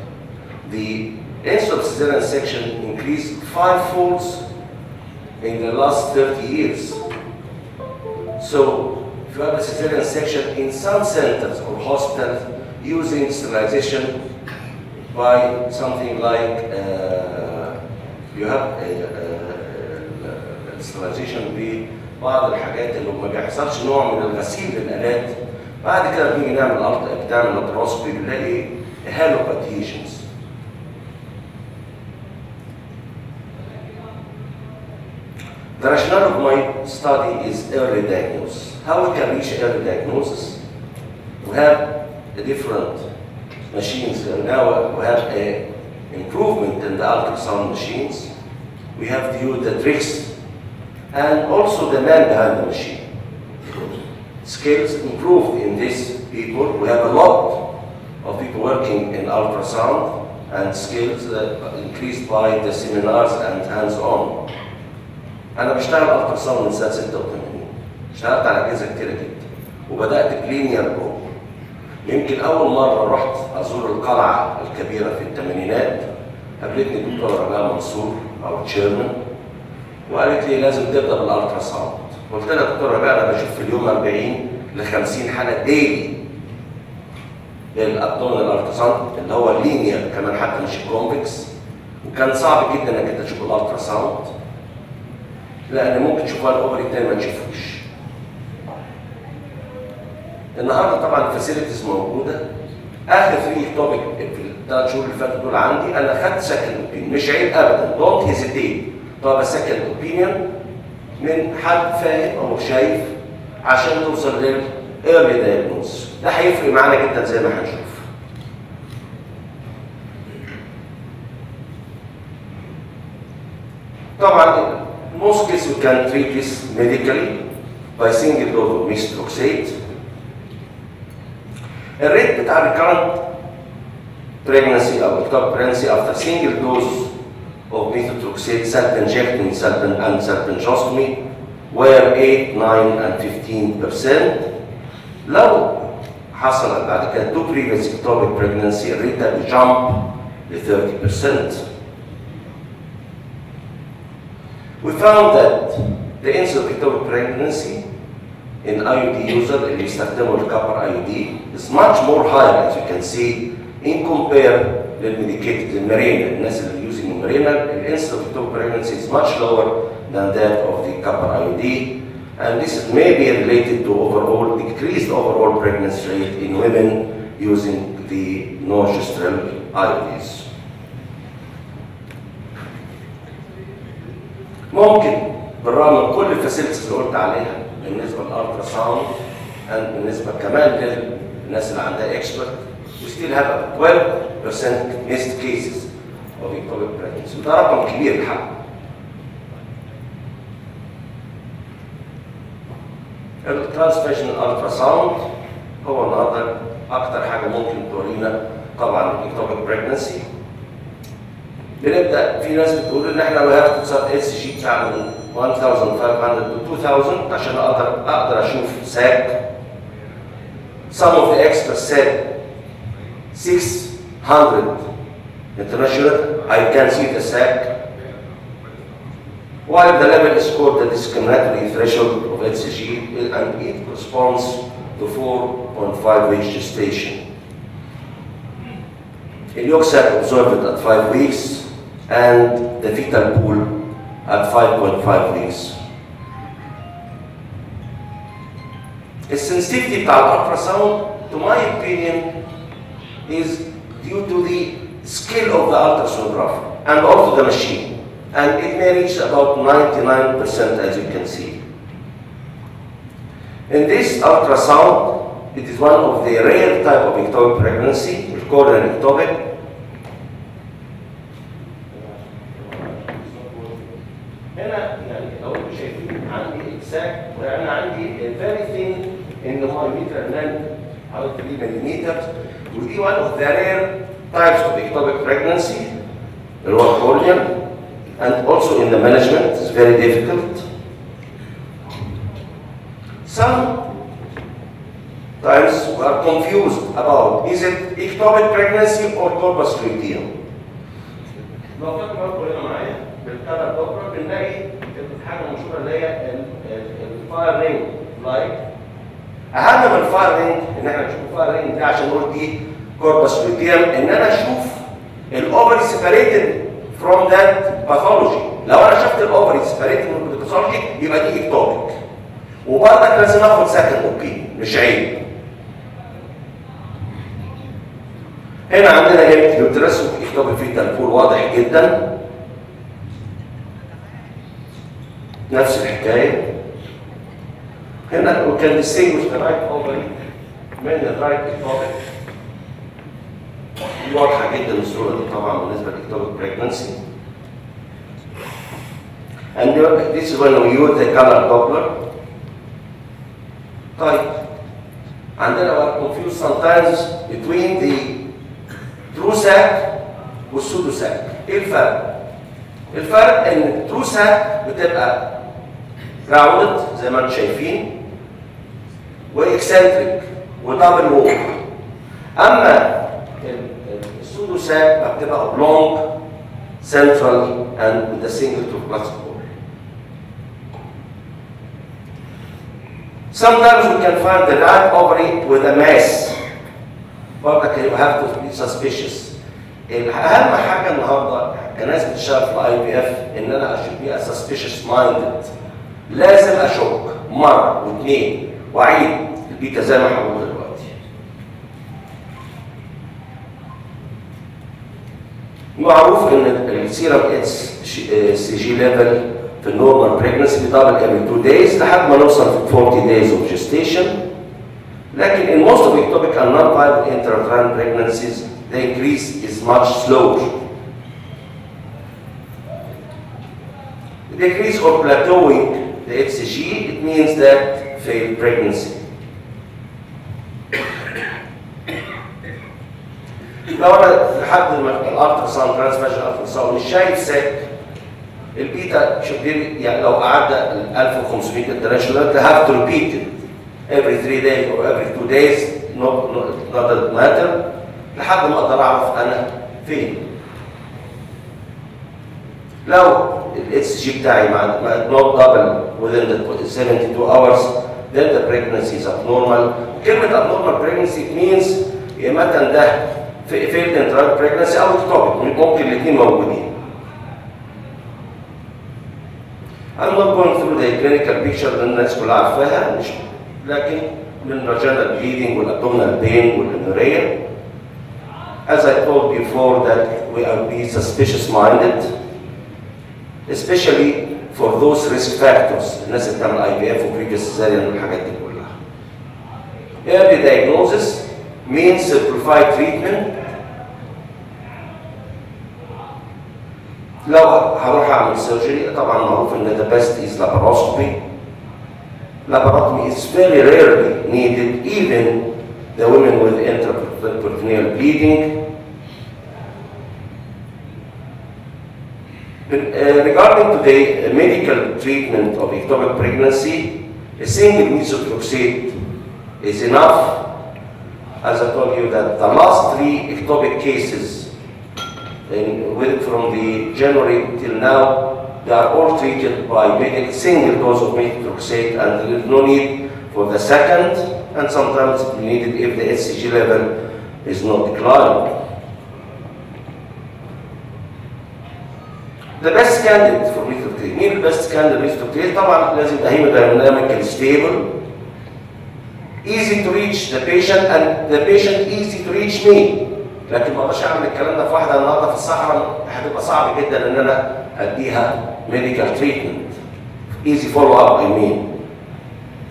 the incidence of cesarean section increased 5-fold in the last 30 years. So, if you have a cesarean section in some centers or hospitals using sterilization by something like, you have sterilization ببعض الحاجات اللي ما بيحصلش نوع من الغسيل للآلات، بعد كده بنيجي بتعمل لابروسكوبي بنلاقي هالو adhesions. The rationale of my study is early diagnosis. How we can reach early diagnosis? We have the different machines. Now we have an improvement in the ultrasound machines. We have viewed the tricks and also the man behind the machine. Skills improved in these people. We have a lot of people working in ultrasound and skills that increased by the seminars and hands-on. أنا بشتغل ألتراساوند من سنة 86، اشتغلت على أجهزة كتيرة جدا، وبدأت بلينير برو. يمكن أول مرة رحت أزور القلعة الكبيرة في الثمانينات، قابلتني الدكتورة رجاء منصور أو تشيرمان، وقالت لي لازم تبدأ بالألتراساوند. قلت لها دكتورة رجاء أنا بشوف في اليوم 40 ل 50 حالة ديلي للأبدومينال ألتراساوند اللي هو اللينير كمان حتى مش الكونفكس، وكان صعب جدا إنك أنت تشوف الألتراساوند. لأن ممكن تشوفها الأوفري التاني ما تشوفوش. النهارده طبعا الفاسيلتيز موجودة. آخر 3 توبيك في ال3 شهور اللي فاتوا دول عندي أنا خدت سكند أوبينيون، مش عيب أبدا، دونت هيزيتيت. طب سكند أوبينيون من حد فاهم أو شايف عشان توصل للإيرلي دايجنوز. ده هيفرق معانا جدا زي ما هنشوف. طبعا most cases we can treat this medically by single dose of methotrexate. الريت بتاع recurrent pregnancy أو ectopic pregnancy after single dose of methotrexate, self-injecting, and self-injostomy were 8, 9, and 15%. لو حصل بعد كده 2 previous ectopic pregnancy الريت ده بيجump ل 30%. We found that the incidence of ectopic pregnancy in IUD user اللي بيستخدموا الكابر IUD is much more higher as you can see in compare للميديكيتد المارينا. الناس اللي using المارينا the incidence of ectopic pregnancy is much lower than that of the copper IUD, and this may be related to overall decreased overall pregnancy rate in women using the nostril IUDs. ممكن بالرغم من كل الفاسيلتيز اللي قلت عليها بالنسبه للالترا ساوند بالنسبه كمان للناس اللي عندها اكسبرت we still have 12% missed cases of ectopic pregnancy. ده رقم كبير الحقيقه. الترانسفيشنال التراساوند هو النهارده اكتر حاجه ممكن تورينا طبعا الاكتوبيك بريجنسي. بنبدا في ناس بتقول ان احنا هناخد اس جي بتاع من 1500 to 2000 عشان اقدر اشوف ساك. Some of the experts said 600 international. I can see the sac. While the level is called the discriminatory threshold of HCG, and it corresponds to 4.5 weeks gestation. The yolk sac observed at 5 weeks, and the fetal pool at 5.5 weeks. The sensitivity of ultrasound, to my opinion, is due to the skill of the ultrasonographer and also the machine. And it may reach about 99%, as you can see. In this ultrasound, it is one of the rare type of ectopic pregnancy, we call it an ectopic. هنا يعني لو انتم شايفين عندي exact وانا عندي very thin in the millimeter length حوالي 3 ملم ودي one of the rare types of ectopic pregnancy اللي هو corneal and also in the management is very difficult. Sometimes we are confused about is it ectopic pregnancy or corpus luteum. لو فاكر برضه هنا معايا بالكلر دوبلر بنلاقي حاجه مشهوره اللي هي الفاير رينج لايك. اهم من الفاير رينج ان احنا نشوف الفاير رينج دي عشان نقول دي كوربس لوتيوم ان انا اشوف الاوفري سيبريتد فروم ذات باثولوجي. لو انا شفت الاوفري سيبريتد من الباثولوجي يبقى دي اكتوبيك. وبرضك لازم اخد سكند اوبين مش عيب. هنا عندنا هيمت يوترس واكتوبيك فيتال بول واضح جدا. نفس الحكايه. هنا we can distinguish the right ovary من الرايت اكتوبيك. دي واضحه جدا الصوره دي طبعا بالنسبه للاكتوبيك بريجنسي. And this is when we use the color Doppler. طيب عندنا بقى confused sometimes between the true sac والسودو sac. ايه الفرق؟ الفرق ان الترو sac بتبقى راوندد زي ما انتم شايفين واكسنتريك ودبل وول. اما السودو sac بتبقى oblong central and with a single to plastic wall. Sometimes we can find the right ovary with a mass. But you have to be suspicious. اهم حاجه النهارده كناس بتشتغل في IVF ان انا should be a suspicious minded. لازم اشك مره واثنين واعيد البيتا زي ما هقول دلوقتي. معروف ان السيرم HCG ليفل في النورمال بريجنسي بيدبل every 2 days لحد ما نوصل في 40 days of gestation. لكن in most of ectopic and non-viable intrauterine pregnancies the increase is much slower. The decrease or plateauing the HCG, it means that failed pregnancy. لو انا لحد ما الالتراساوند ترانسفيشن التراساوند مش شايف ساك البيتا شدير يعني لو قعدنا 1500 انترناشونال they have to repeat it every 3 days or every 2 days not matter لحد ما اقدر اعرف انا فين. لو الاس جي بتاعي not double within the 72 hours then the pregnancy is abnormal. وكلمه abnormal pregnancy it means يا مثلا ده failed intrauterine pregnancy او ectopic ممكن الاثنين موجودين. I'm not going through the clinical picture اللي الناس كلها عارفاها مش لكن من vaginal bleeding والabdominal pain والamenorrhea. As I told before that we are be suspicious minded, especially for those risk factors. الناس اللي بتعمل IVF و previous cesarean والحاجات دي كلها. Early diagnosis means simplified treatment. لو هروح اعمل سيرجري طبعا معروف ان the best is laparoscopy. laparotomy is very rarely needed, even the women with intraperitoneal bleeding. Regarding today medical treatment of ectopic pregnancy, a single methotrexate is enough. As I told you that the last 3 ectopic cases from the January till now, they are all treated by single dose of methotrexate, and there is no need for the second, and sometimes it's needed if the HCG level is not declining. The best candidate for methotrexate. مين البست candidate methotrexate؟ طبعا لازم يبقى hemodynamically stable, easy to reach the patient, and the patient easy to reach me. لكن ما اقدرش اعمل الكلام ده في واحده النهارده في الصحراء، هتبقى صعب جدا ان انا اديها medical treatment. Easy follow up I mean.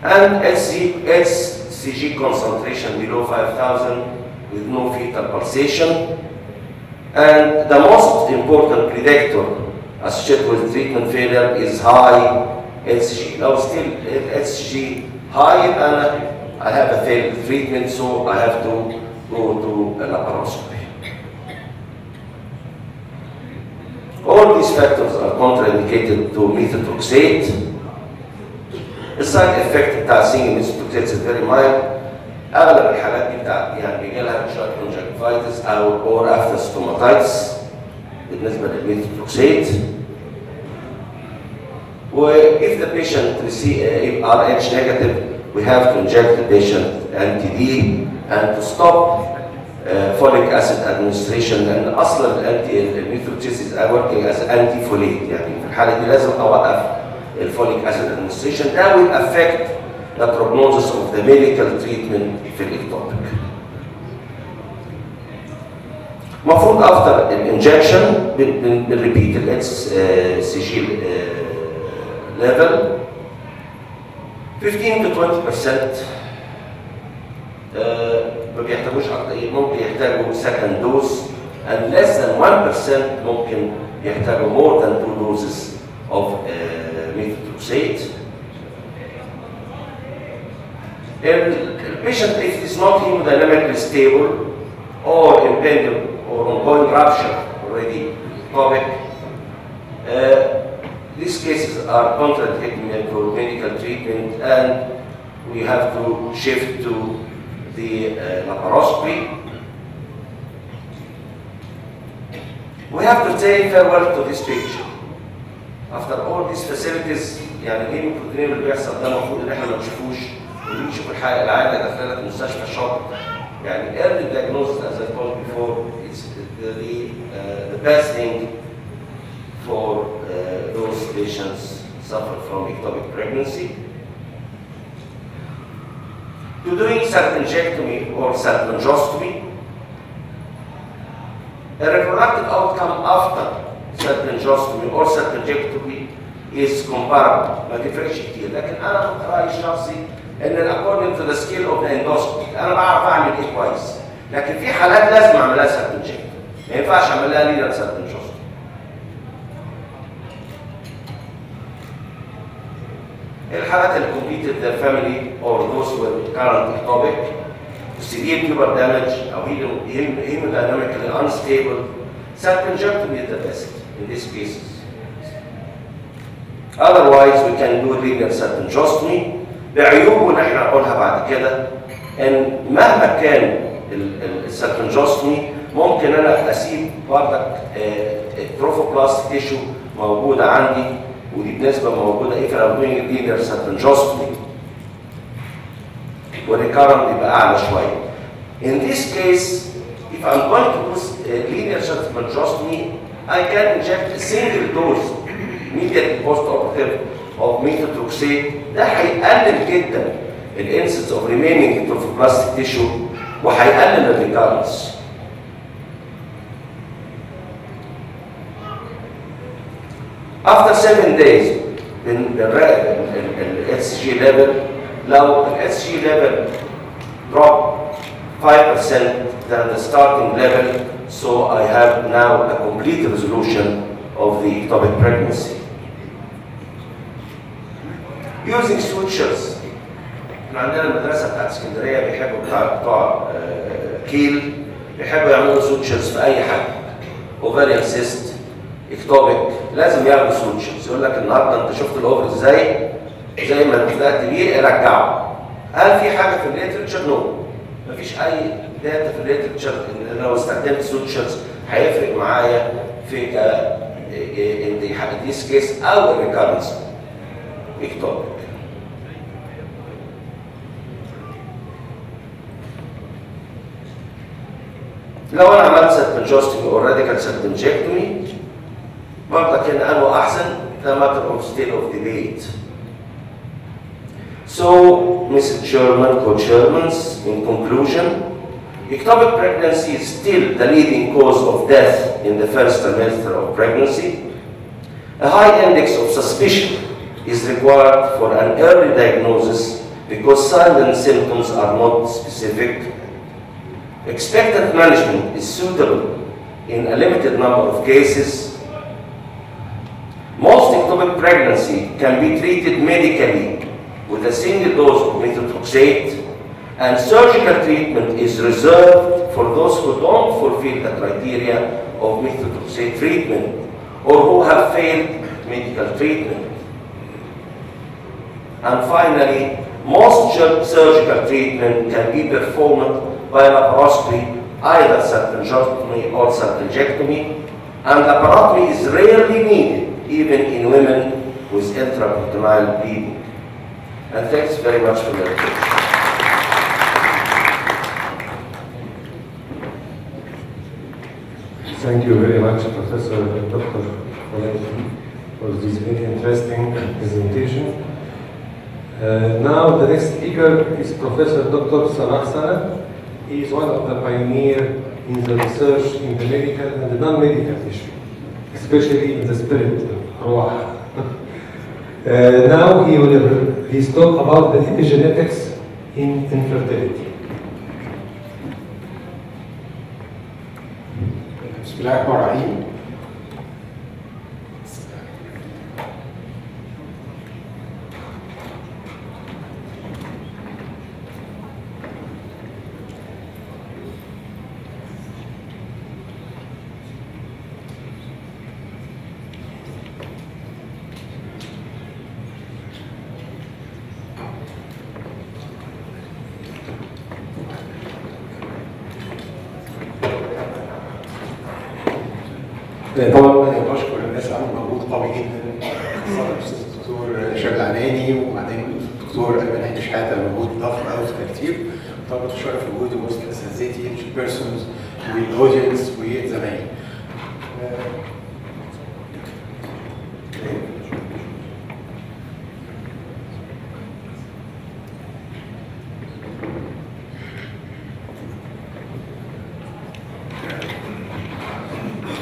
And HCG concentration below 5,000 with no fetal pulsation. And the most important predictor associated with treatment failure is high HCG. Now still HCG high, and I have a failed treatment, so I have to go to a laparoscopy. All these factors are contraindicated to methotrexate. The side effect بتاع single methotrexate is very mild. أغلب الحالات دي بتاع يعني بيجي لها شوية conjunctivitis or after stomatitis بالنسبة للميثوترexate. If the patient receives RH negative, we have to inject the patient anti-D and to stop folic acid administration. لأن أصلا الميثوترexate is working as anti-folate، يعني في الحالة دي لازم أوقف الفوليك acid administration. That will affect the prognosis of the medical treatment في الإكتوبيك. المفروض after injection بنريبيت ال HCG level 15 to 20%. ما بيحتاجوش ممكن يحتاجوا second dose, and less than 1% ممكن يحتاجوا more than 2 doses of methotrexate. The patient, if it is not hemodynamically stable or impending or ongoing rupture already ectopic, these cases are contraindicated for medical treatment, and we have to shift to the laparoscopy. We have to say farewell to this picture. After all these facilities، يعني ليه البروتين اللي بيحصل ده المفروض ان احنا ما نشوفوش، ونشوف الحاله العيانه داخله مستشفى شاطر. يعني early diagnosis, as I told before, is the best thing for those patients suffer from ectopic pregnancy. To doing salpingectomy or salpingostomy, a reproductive outcome after salpingostomy or salpingectomy is comparable. ما تفرقش كتير، لكن انا رايي الشخصي ان according to the skill of the endoscopy انا بعرف اعمل ايه كويس، لكن في حالات لازم اعملها salpingectomy، ما ينفعش اعملها لينير salpingostomy. الحالات اللي completed their family or those with current ectopic, severe tuber damage or hemodynamically unstable, salpingectomy is the best in these cases. Otherwise we can do linear salpingostomy بعيوبه اللي احنا هنقولها بعد كده، ان مهما كان السالبنجوستومي ممكن انا اسيب بردك التروفوبلاست تيشو موجوده عندي، ودي بنسبه موجوده if I'm doing linear salpingostomy والريكارنت يبقى اعلى شويه. In this case, if I'm going to do linear salpingostomy, I can inject a single dose immediately post-operative of methotrexate. ده هيقلل جدا الانسيدنس of remaining trophoblastic tissue وهيقلل الريكارنس. After 7 days بنراقب ال HCG level. لو ال HCG level drop 5% than the starting level, so I have now a complete resolution of the ectopic pregnancy. Using sutures احنا عندنا المدرسه بتاعت اسكندريه بيحبوا بتوع كيل بيحبوا يعملوا سوتشرز في اي حاجه. اوفاريان سيست، اكتوبيك، لازم ياخدوا سوتشرز. يقول لك النهارده انت شفت الاوفر ازاي؟ زي ما بدات بيه ارجعه. هل في حاجه في الليترشر؟ نو. مفيش اي داتا في الليترشر ان لو استخدمت سوتشرز هيفرق معايا في in this case او الريكارنس اكتوبيك. لو انا عملت سيركمجوستومي او راديكال سيركمجكتومي برضه كان انه احسن. ده matter of state of debate. So, Mrs. Chairman, co-chairmans, in conclusion, ectopic pregnancy is still the leading cause of death in the first trimester of pregnancy. A high index of suspicion is required for an early diagnosis because signs and symptoms are not specific. Expectant management is suitable in a limited number of cases. Most ectopic pregnancy can be treated medically with a single dose of methotrexate, and surgical treatment is reserved for those who don't fulfill the criteria of methotrexate treatment or who have failed medical treatment. And finally, most surgical treatment can be performed by laparoscopy, either salpingectomy or salpingectomy, and laparotomy is rarely needed even in women with intraperitoneal bleeding. And thanks very much for your attention. Thank you very much, Professor Dr. for this very interesting presentation. Now the next speaker is Professor Dr. Salah Sana. He is one of the pioneers in the research in the medical and the non-medical issue, especially in the spirit, Ruah. Now he's talk about the epigenetics in infertility. بسم الله الرحمن الرحيم. طبعا بشكر الناس عملوا مجهود قوي جدا، خاصه الاستاذ الدكتور شاب العناني وبعدين الدكتور ايمن عيد شحاته، مجهود ضخم قوي كتير. طبعا بتشرف وجودي وسط اساتذتي البيرسونز والاودينس وزمايلي.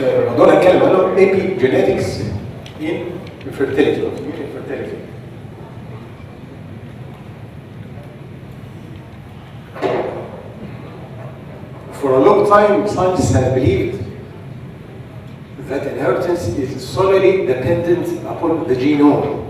الموضوع اللي هنتكلم عنه epigenetics in infertility. For a long time, scientists have believed that inheritance is solely dependent upon the genome.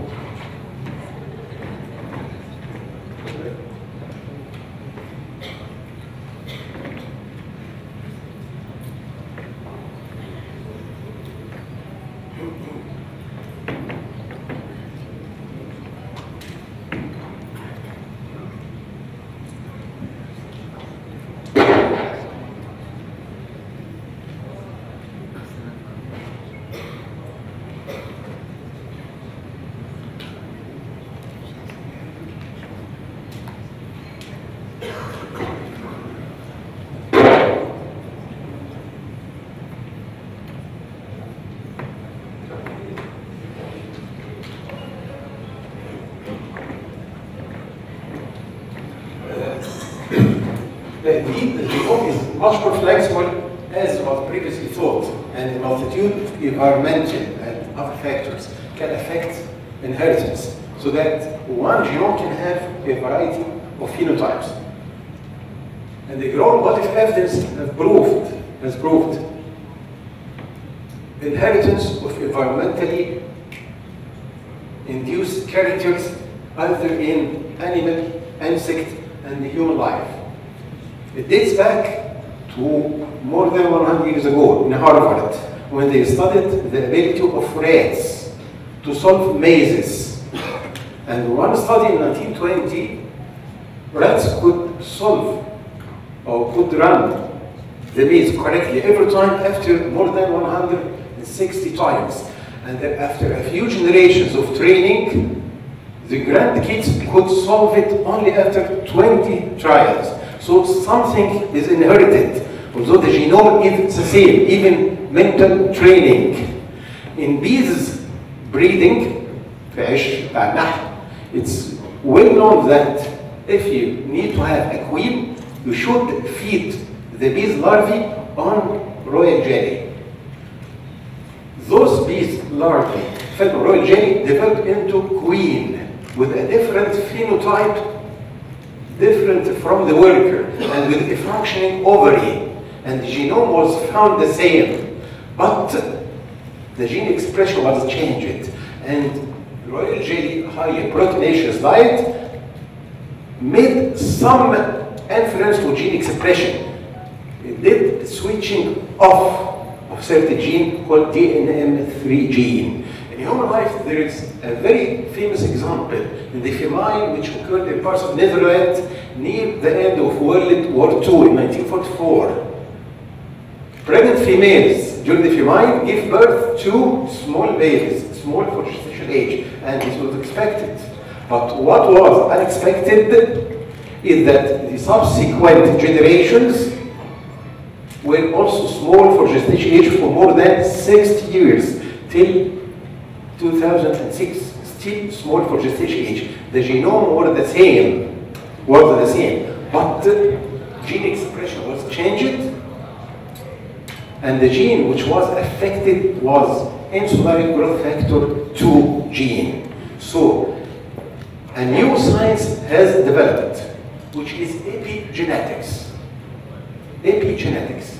The genome is much more flexible as was previously thought, and a multitude of environmental and other factors can affect inheritance, so that one genome can have a variety of phenotypes. And the growing body of evidence has proved inheritance of environmentally induced characters either in animal insect and human life. It dates back to more than 100 years ago in Harvard, when they studied the ability of rats to solve mazes. And one study in 1920, rats could solve or could run the maze correctly every time after more than 160 times. And then after a few generations of training, the grandkids could solve it only after 20 trials. So something is inherited, although the genome is the same, even mental training. In bees breeding, it's well known that if you need to have a queen, you should feed the bees larvae on royal jelly. Those bees larvae fed on royal jelly developed into queen with a different phenotype, different from the worker, and with a functioning ovary. And the genome was found the same, but the gene expression was changed. And royal jelly, highly proteinaceous diet, made some inference to gene expression. It did switching off of certain gene called DNM3 gene. In human life, there is a very famous example in the famine which occurred in parts of Netherlands near the end of World War II in 1944. Pregnant females during the famine gave birth to small babies, small for gestation age, and this was expected. But what was unexpected is that the subsequent generations were also small for gestation age for more than 60 years, till 2006, still small for gestation age. The genome was the same, but the gene expression was changed, and the gene which was affected was insulin growth factor 2 gene. So, a new science has developed, which is epigenetics. Epigenetics.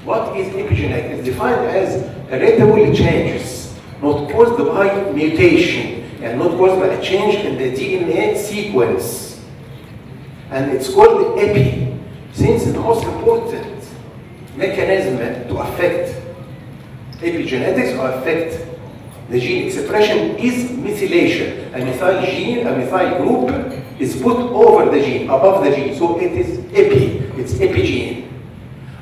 What is epigenetics? It's defined as heritable changes, not caused by mutation, and not caused by a change in the DNA sequence. And it's called epi, since the most important mechanism to affect epigenetics or affect the gene expression is methylation. A methyl gene, a methyl group is put over the gene, above the gene, so it is epi, it's epigene.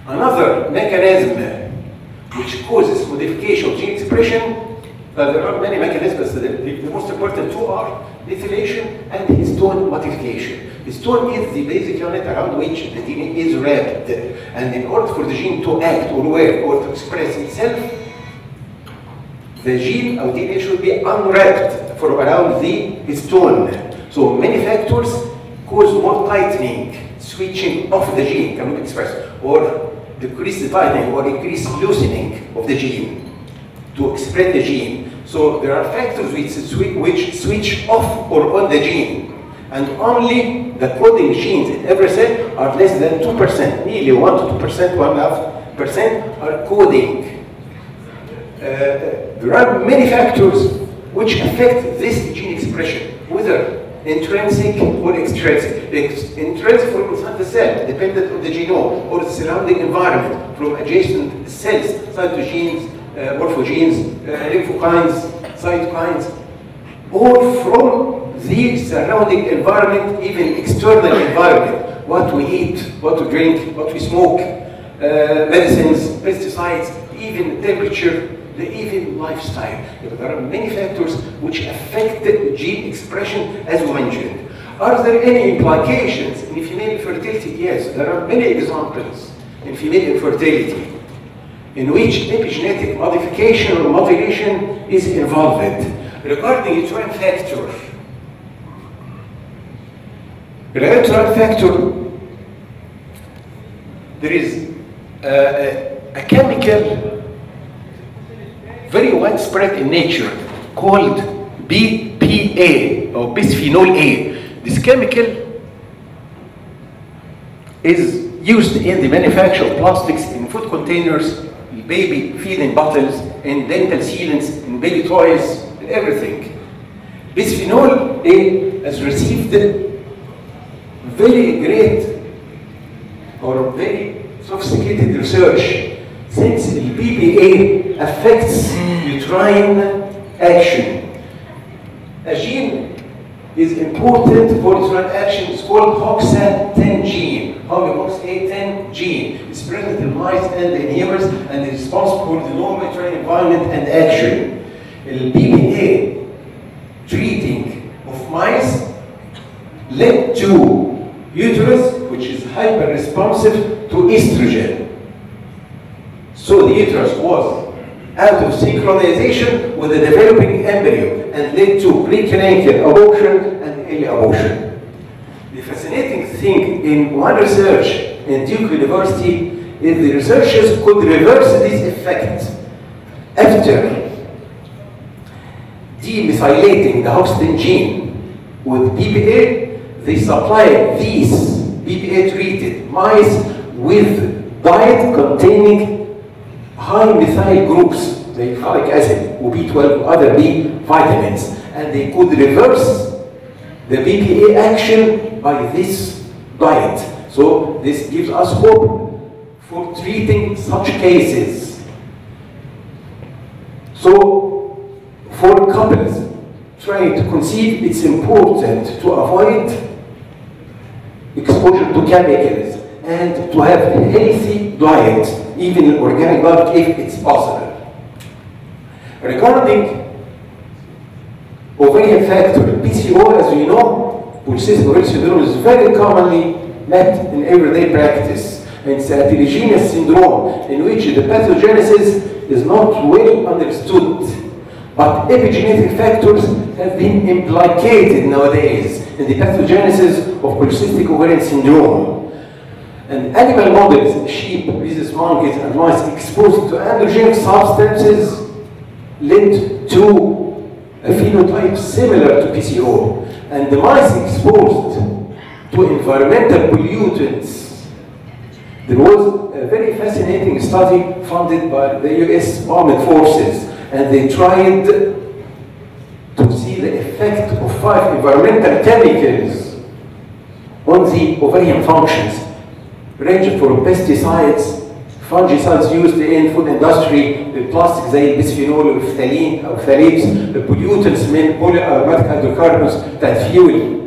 Another mechanism which causes modification of gene expression, there are many mechanisms. The most important two are methylation and histone modification. Histone is the basic unit around which the DNA is wrapped. And in order for the gene to act or work or to express itself, the gene or DNA should be unwrapped from around the histone. So many factors cause more tightening, switching of the gene, cannot be expressed, or decrease the tightening or increase loosening of the gene to express the gene. So there are factors which switch off or on the gene, and only the coding genes in every cell are less than 2%, nearly 1 to 2%, 1.5% are coding. There are many factors which affect this gene expression, whether intrinsic or extrinsic. Intrinsic from inside the cell, dependent on the genome or the surrounding environment, from adjacent cells, cytogenes, morphogenes, lymphokines, cytokines, or from the surrounding environment, even external environment, what we eat, what we drink, what we smoke, medicines, pesticides, even temperature, even lifestyle. There are many factors which affect the gene expression, as we mentioned. Are there any implications in female infertility? Yes, there are many examples in female infertility in which epigenetic modification or modulation is involved. Regarding uterine factor, there is a chemical very widespread in nature called BPA or bisphenol A. This chemical is used in the manufacture of plastics, in food containers, in baby feeding bottles, in dental sealants, in baby toys, in everything. Bisphenol A has received very great or very sophisticated research, since the BPA affects uterine action. A gene is important for uterine action. It's called HOXA10 gene. HOXA10 gene is present in mice and in humans and is responsible for the normal uterine environment and action. The BPA treating of mice led to uterus which is hyper-responsive to estrogen. So the uterus was out of synchronization with the developing embryo and led to preclinical abortion and early abortion. The fascinating thing in one research in Duke University is the researchers could reverse this effect. After demethylating the HOXA10 gene with BPA, they supplied these BPA-treated mice with diet containing high methyl groups, like folic acid, B12, other B vitamins, and they could reverse the BPA action by this diet. So this gives us hope for treating such cases. So for couples trying to conceive, it's important to avoid exposure to chemicals and to have a healthy diet, even an organic diet if it's possible. Regarding ovarian factor, PCO, as we know, polycystic ovarian syndrome is very commonly met in everyday practice. And it's a heterogeneous syndrome in which the pathogenesis is not well understood. But epigenetic factors have been implicated nowadays in the pathogenesis of polycystic ovarian syndrome. And animal models, sheep, rhesus monkeys, and mice exposed to androgenic substances led to a phenotype similar to PCO. And the mice exposed to environmental pollutants. There was a very fascinating study funded by the US Armed Forces, and they tried to see the effect of 5 environmental chemicals on the ovarian functions, ranging from pesticides, fungicides used in food industry, the plastics زي البسفينول والفتالين أو phthalates, the pollutants من polyaromatic hydrocarbons that fuel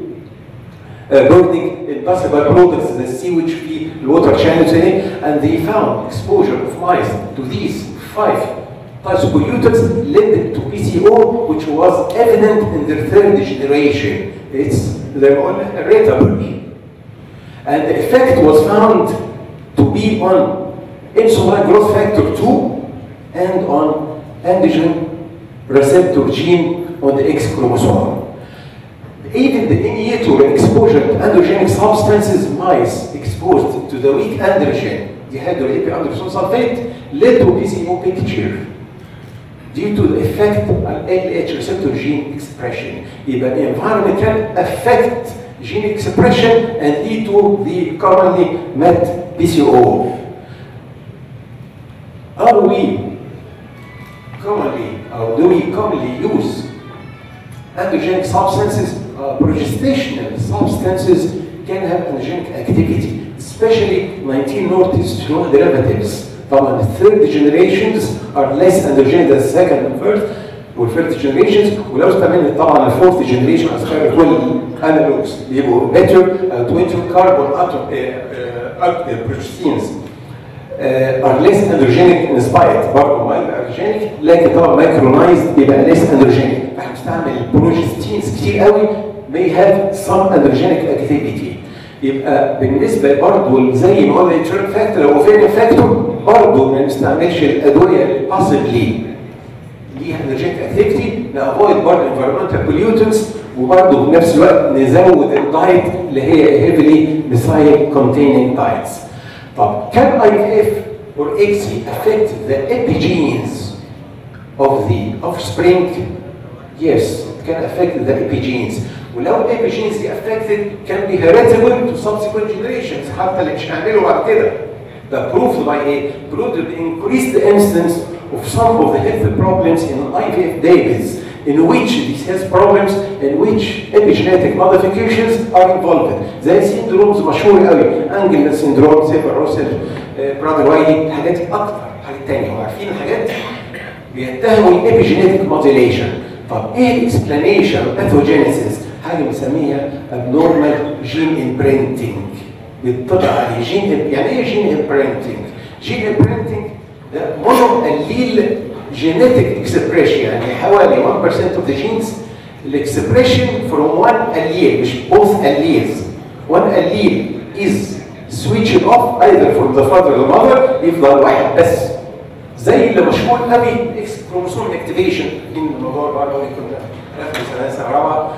burning impossible products, the sewage fee, water channels, and they found exposure of mice to these 5 types of pollutants led to PCO, which was evident in their 3rd generation. They're unheritable. And the effect was found to be on insulin growth factor 2 and on androgen receptor gene on the X chromosome. Even the in utero exposure to androgenic substances, mice exposed to the weak androgen, dihydroepiandrogen sulfate, led to PCO picture due to the effect on LH receptor gene expression. Even the environment can affect gene expression and lead to the commonly met PCO. Do we commonly use androgenic substances? Progestational substances can have androgenic activity, especially 19-nortestrone derivatives. طبعا the 3rd generations are less androgenic than the 2nd and 1st وال1st generations، ولو استعملنا طبعا ال 4th generation as خير كل analogs بيبقوا better 20 carbon progestins are less androgenic inspired، برضه mild androgenic لكن طبعا micronized يبقى less androgenic. احنا بنستعمل بروجستينز كتير قوي may have some androgenic activity. يبقى بالنسبه برضه زي ما قلنا التريك فاكتور او اوفيريان فاكتور برضه ما نستعملش الادويه اللي possibly ليها androgenic activity، نافويد برضه environmental pollutants، وبرضه في نفس الوقت نزود الدايت اللي هي heavily methyl containing diets. طب can IVF or ICSI affect the epigenes of the offspring? Yes, it can affect the epigenes. ولو epigenes دي affected can be heritable to subsequent generations حتى اللي مش هنعمله بعد كده. That proved by proved to increase the incidence of some of the health problems in IVF babies in which this has problems in which epigenetic modifications are involved. زي سيندرومز مشهور قوي، انجل سيندروم، سيبر روسل، برادر وايلي، الحاجات دي اكتر حاجات ثانيه، وعارفين الحاجات دي بيتهموا الابيجينيتك موديليشن. طب ايه الاكسبلانيشن باثوجينيسيس؟ حاجه بنسميها abnormal gene imprinting. بيطلع عليه جين، يعني ايه جين امبرنتنج؟ جين امبرنتنج ده مونو الليل جينيتك اكسبريشن، يعني حوالي 1% of the genes الاكسبريشن from one allele، مش both alleles. one allele is switched off either from the father or the mother، يفضل واحد بس. زي اللي مشهور قوي اكس كروموسوم اكتيفيشن، دي الموضوع بقى اللي كنا في سنه رابعه.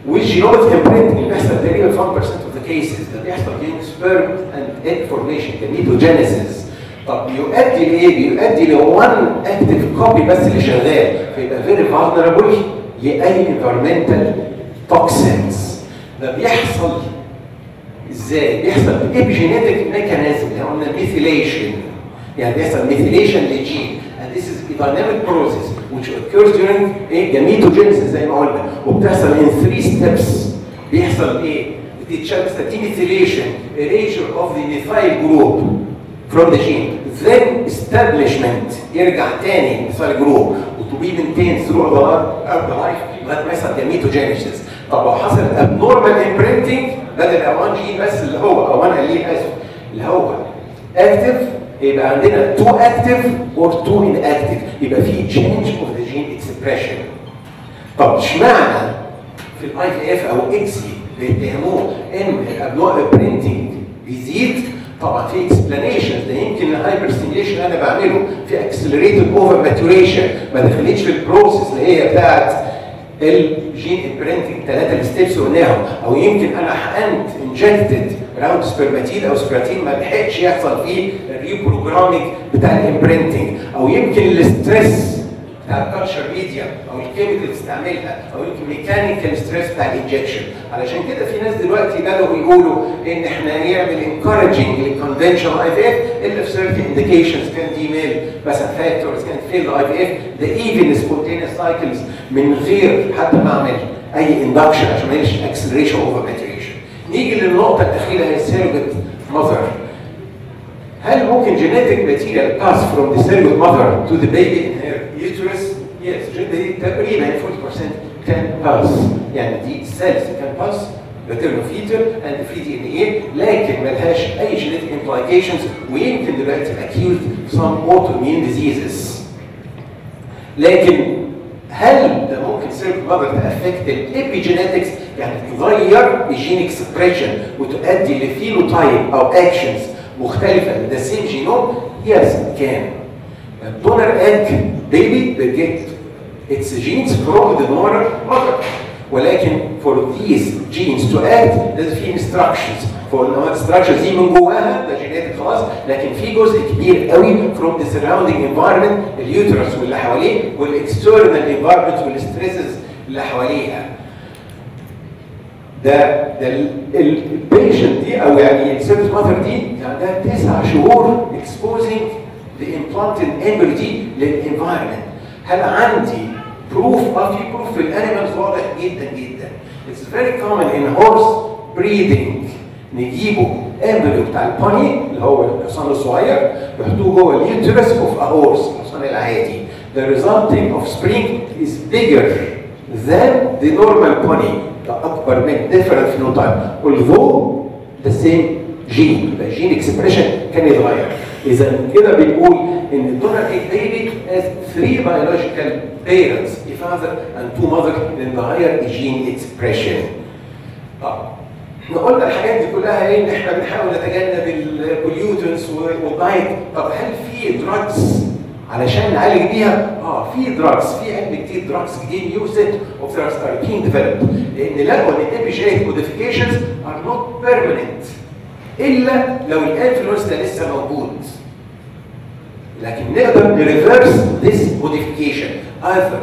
والجينوميك امبرنتنج اللي بيحصل تقريبا 5% of the cases، ده بيحصل بين سبيرم اند ايج فورميشن، جينيتوجينيسيس. طب بيؤدي لايه؟ بيؤدي لوان اكتيف كوبي بس اللي شغال، فيبقى فيري فالنربل لاي انفيرمنتال توكسينز. ده بيحصل ازاي؟ بيحصل بإبجينيتك ميكانيزم اللي قلنا ميثيليشن، يعني بيحصل ميثيليشن للجين. and this is a dynamic process which occurs during gametogenesis زي ما قلنا، وبتحصل in 3 steps. بيحصل ايه؟ بتتشال demethylation, erasure of the methyl group from the gene, then establishment يرجع تاني methyl group to be maintained throughout the life لغايه ما يحصل gametogenesis. طب لو حصل abnormal imprinting بدل one gene بس اللي هو او one allele اللي هو active، يبقى عندنا 2 active or 2 inactive، يبقى في change of the gene expression. طب اشمعنى في الاي في اف او اكسي بيتهموه ان الابنورمال برينتنج بيزيد؟ طبعا في اكسبلانيشن، ده يمكن الهايبر ستيميليشن انا بعمله في اكسلريتد اوفر ماتوريشن ما دخلتش في البروسيس اللي هي بتاعت الجين امبرنتنج 3 ستيبس قلناهم، او يمكن انا حقنت انجكتد راوند سبرماتيد او سبراتين ما لحقش يحصل فيه الريبروجرامينج بتاع الامبرنتنج، او يمكن الستريس بتاع الكالتشر ميديا او الكيميكال اللي بتستعملها، او يمكن ميكانيكال ستريس بتاع الانجكشن. علشان كده في ناس دلوقتي بداوا يقولوا ان احنا نعمل انكورجنج للكونفنشنال اي في اف الا في سيرتن انديكيشنز، كان دي ميل مثلا فاكتورز، كان فيل اي في اف، ده ايفن سبونتينيوس سايكلز من غير حتى ما اعمل اي اندكشن عشان ما يعملش اكسلريشن اوفر ماتوريشن. نيجي للنقطه الاخيره هي السيرجت ماذر. هل ممكن genetic material pass from the surrogate mother to the baby in her uterus? Yes, تقريبا 40% can pass. يعني دي cells can pass maternal-fetal and free DNA، لكن ملهاش أي genetic implications، ويمكن دلوقتي accused some autoimmune diseases. لكن هل ده ممكن surrogate mother تأفكت الابيجينetics، يعني تغير الجين اكسبريشن وتؤدي لفينوتايب أو actions مختلفة من the same genome؟ Yes, it can. Donor egg baby will get its genes from the donor mother. ولكن for these genes to act لازم في instructions. instructions دي من جواها ده جيناتيك خلاص، لكن في جزء كبير قوي from the surrounding environment، اليوترس واللي حواليه والاكسترنال environment والستريسز اللي حواليها. ده البيشنت دي او يعني السيرفس ماذر دي عندها 9 شهور exposing the implanted embryo دي للانفايرمنت. هل عندي بروف؟ في بروف في الانيمالز واضح جدا جدا. It's very common in horse breeding نجيبه embryo بتاع البوني اللي هو الحصان الصغير يحطوه جوه اليوترس اوف ا هورس الحصان العادي. The resulting offspring is bigger than the normal pony. ده اكبر من different phenotype although the same gene، يبقى الجين اكسبريشن كان يتغير. اذا كده بنقول ان الدونر egg baby has 3 biological parents، a father and 2 mother، بنغير الجين اكسبريشن. احنا قلنا الحاجات دي كلها ايه؟ ان احنا بنحاول نتجنب البوليوتنس والدايت. طب هل في دراجز علشان نعالج بيها؟ في دراجز، في علم جديد، دراجز جديد نيو سيت اوف دراجز ار بينج ديفلوبد، لان لقوا ان الابيجينيتك موديفيكيشنز ار نوت بيرمننت الا لو الانفلونس ده لسه موجود. لكن نقدر نريفرس ذيس موديفيكيشن، ايذر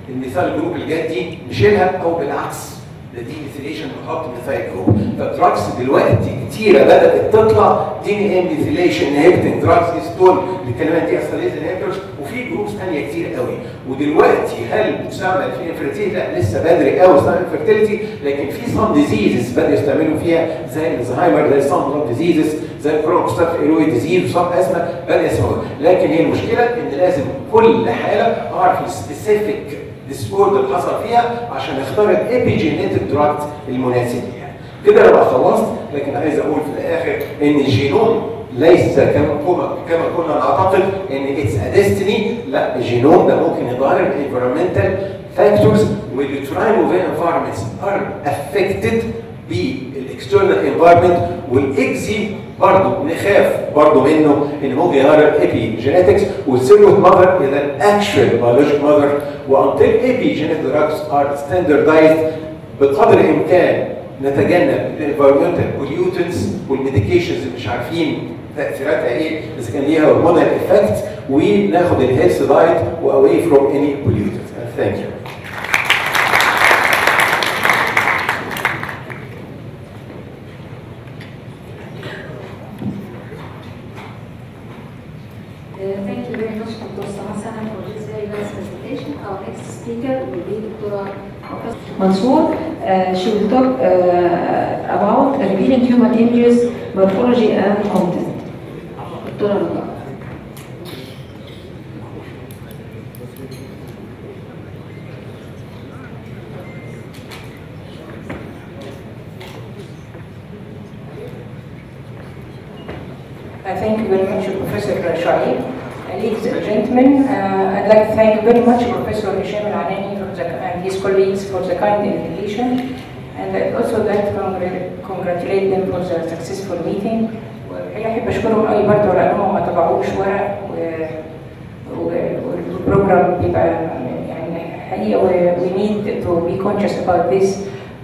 الميثايل جروب اللي جت دي نشيلها او بالعكس ده دي ميثيليشن بنحط ميثايل جروب. فالدراجز دلوقتي كتيره بدات تطلع دي ان ام ميثيليشن انهبيتنج دراجز دول الكلمات دي اكسليز انهبيتورز، وفي جروبس ثانيه كتير قوي. ودلوقتي هل بتستعمل في انفيرتيليتي؟ لا لسه بدري قوي استعمل انفيرتيليتي، لكن في سام ديزيزز بدأوا يستعملوا فيها زي الزهايمر، زي سام ديزيزز، زي الكرونكوستاف ايرويد ديزيز وسام ازمه بدأ يسموها. لكن هي المشكله ان لازم كل حاله اعرف السبيسيفيك ديسوردر اللي حصل فيها عشان اختار الابيجينيتك دراج المناسب ليها. كده انا خلصت، لكن عايز اقول في الاخر ان الجينوم ليس كما كنا نعتقد ان اتس ا ديستني. لا، الجينوم ده ممكن يتغير بالانفيرمنتال فاكتورز، واليوتراين اوفين انفايرمنتس ار افكتد بالاكسترنال انفايرمنت. والاكزي برضه نخاف برضه منه ان ممكن يغير الابي جينيتكس، والسيروت ماذر از ان اكشوال بيولوجيك ماذر. وانتل ابي جينيتك دراجز ار ستاندردايزد بقدر الامكان نتجنب الانفيرمنتال بوليوتنس والميديكيشنز اللي مش عارفين تاثيراتها ايه، اذا كان ليها هرمونال افكت، وناخد الهيلث دايت واواي فروم اني بوليوتنس. ثانك يو. Thank you very much, Dr. Samasana, for this very nice presentation. Our next speaker will be Dr. Mansour. She will talk about revealing human images, morphology, and content. Dr. Rana. Thank you very much, Professor Shaib. Ladies and gentlemen, I'd like to thank very much Professor Hisham Al-Anani and his colleagues for the kind invitation, and I'd also like to congratulate them for the successful meeting. والحقيقة أحب أشكرهم قوي برضه لأنهم ما تبعوش ورق والبروجرام بيبقى يعني حقيقة we need to be conscious about this.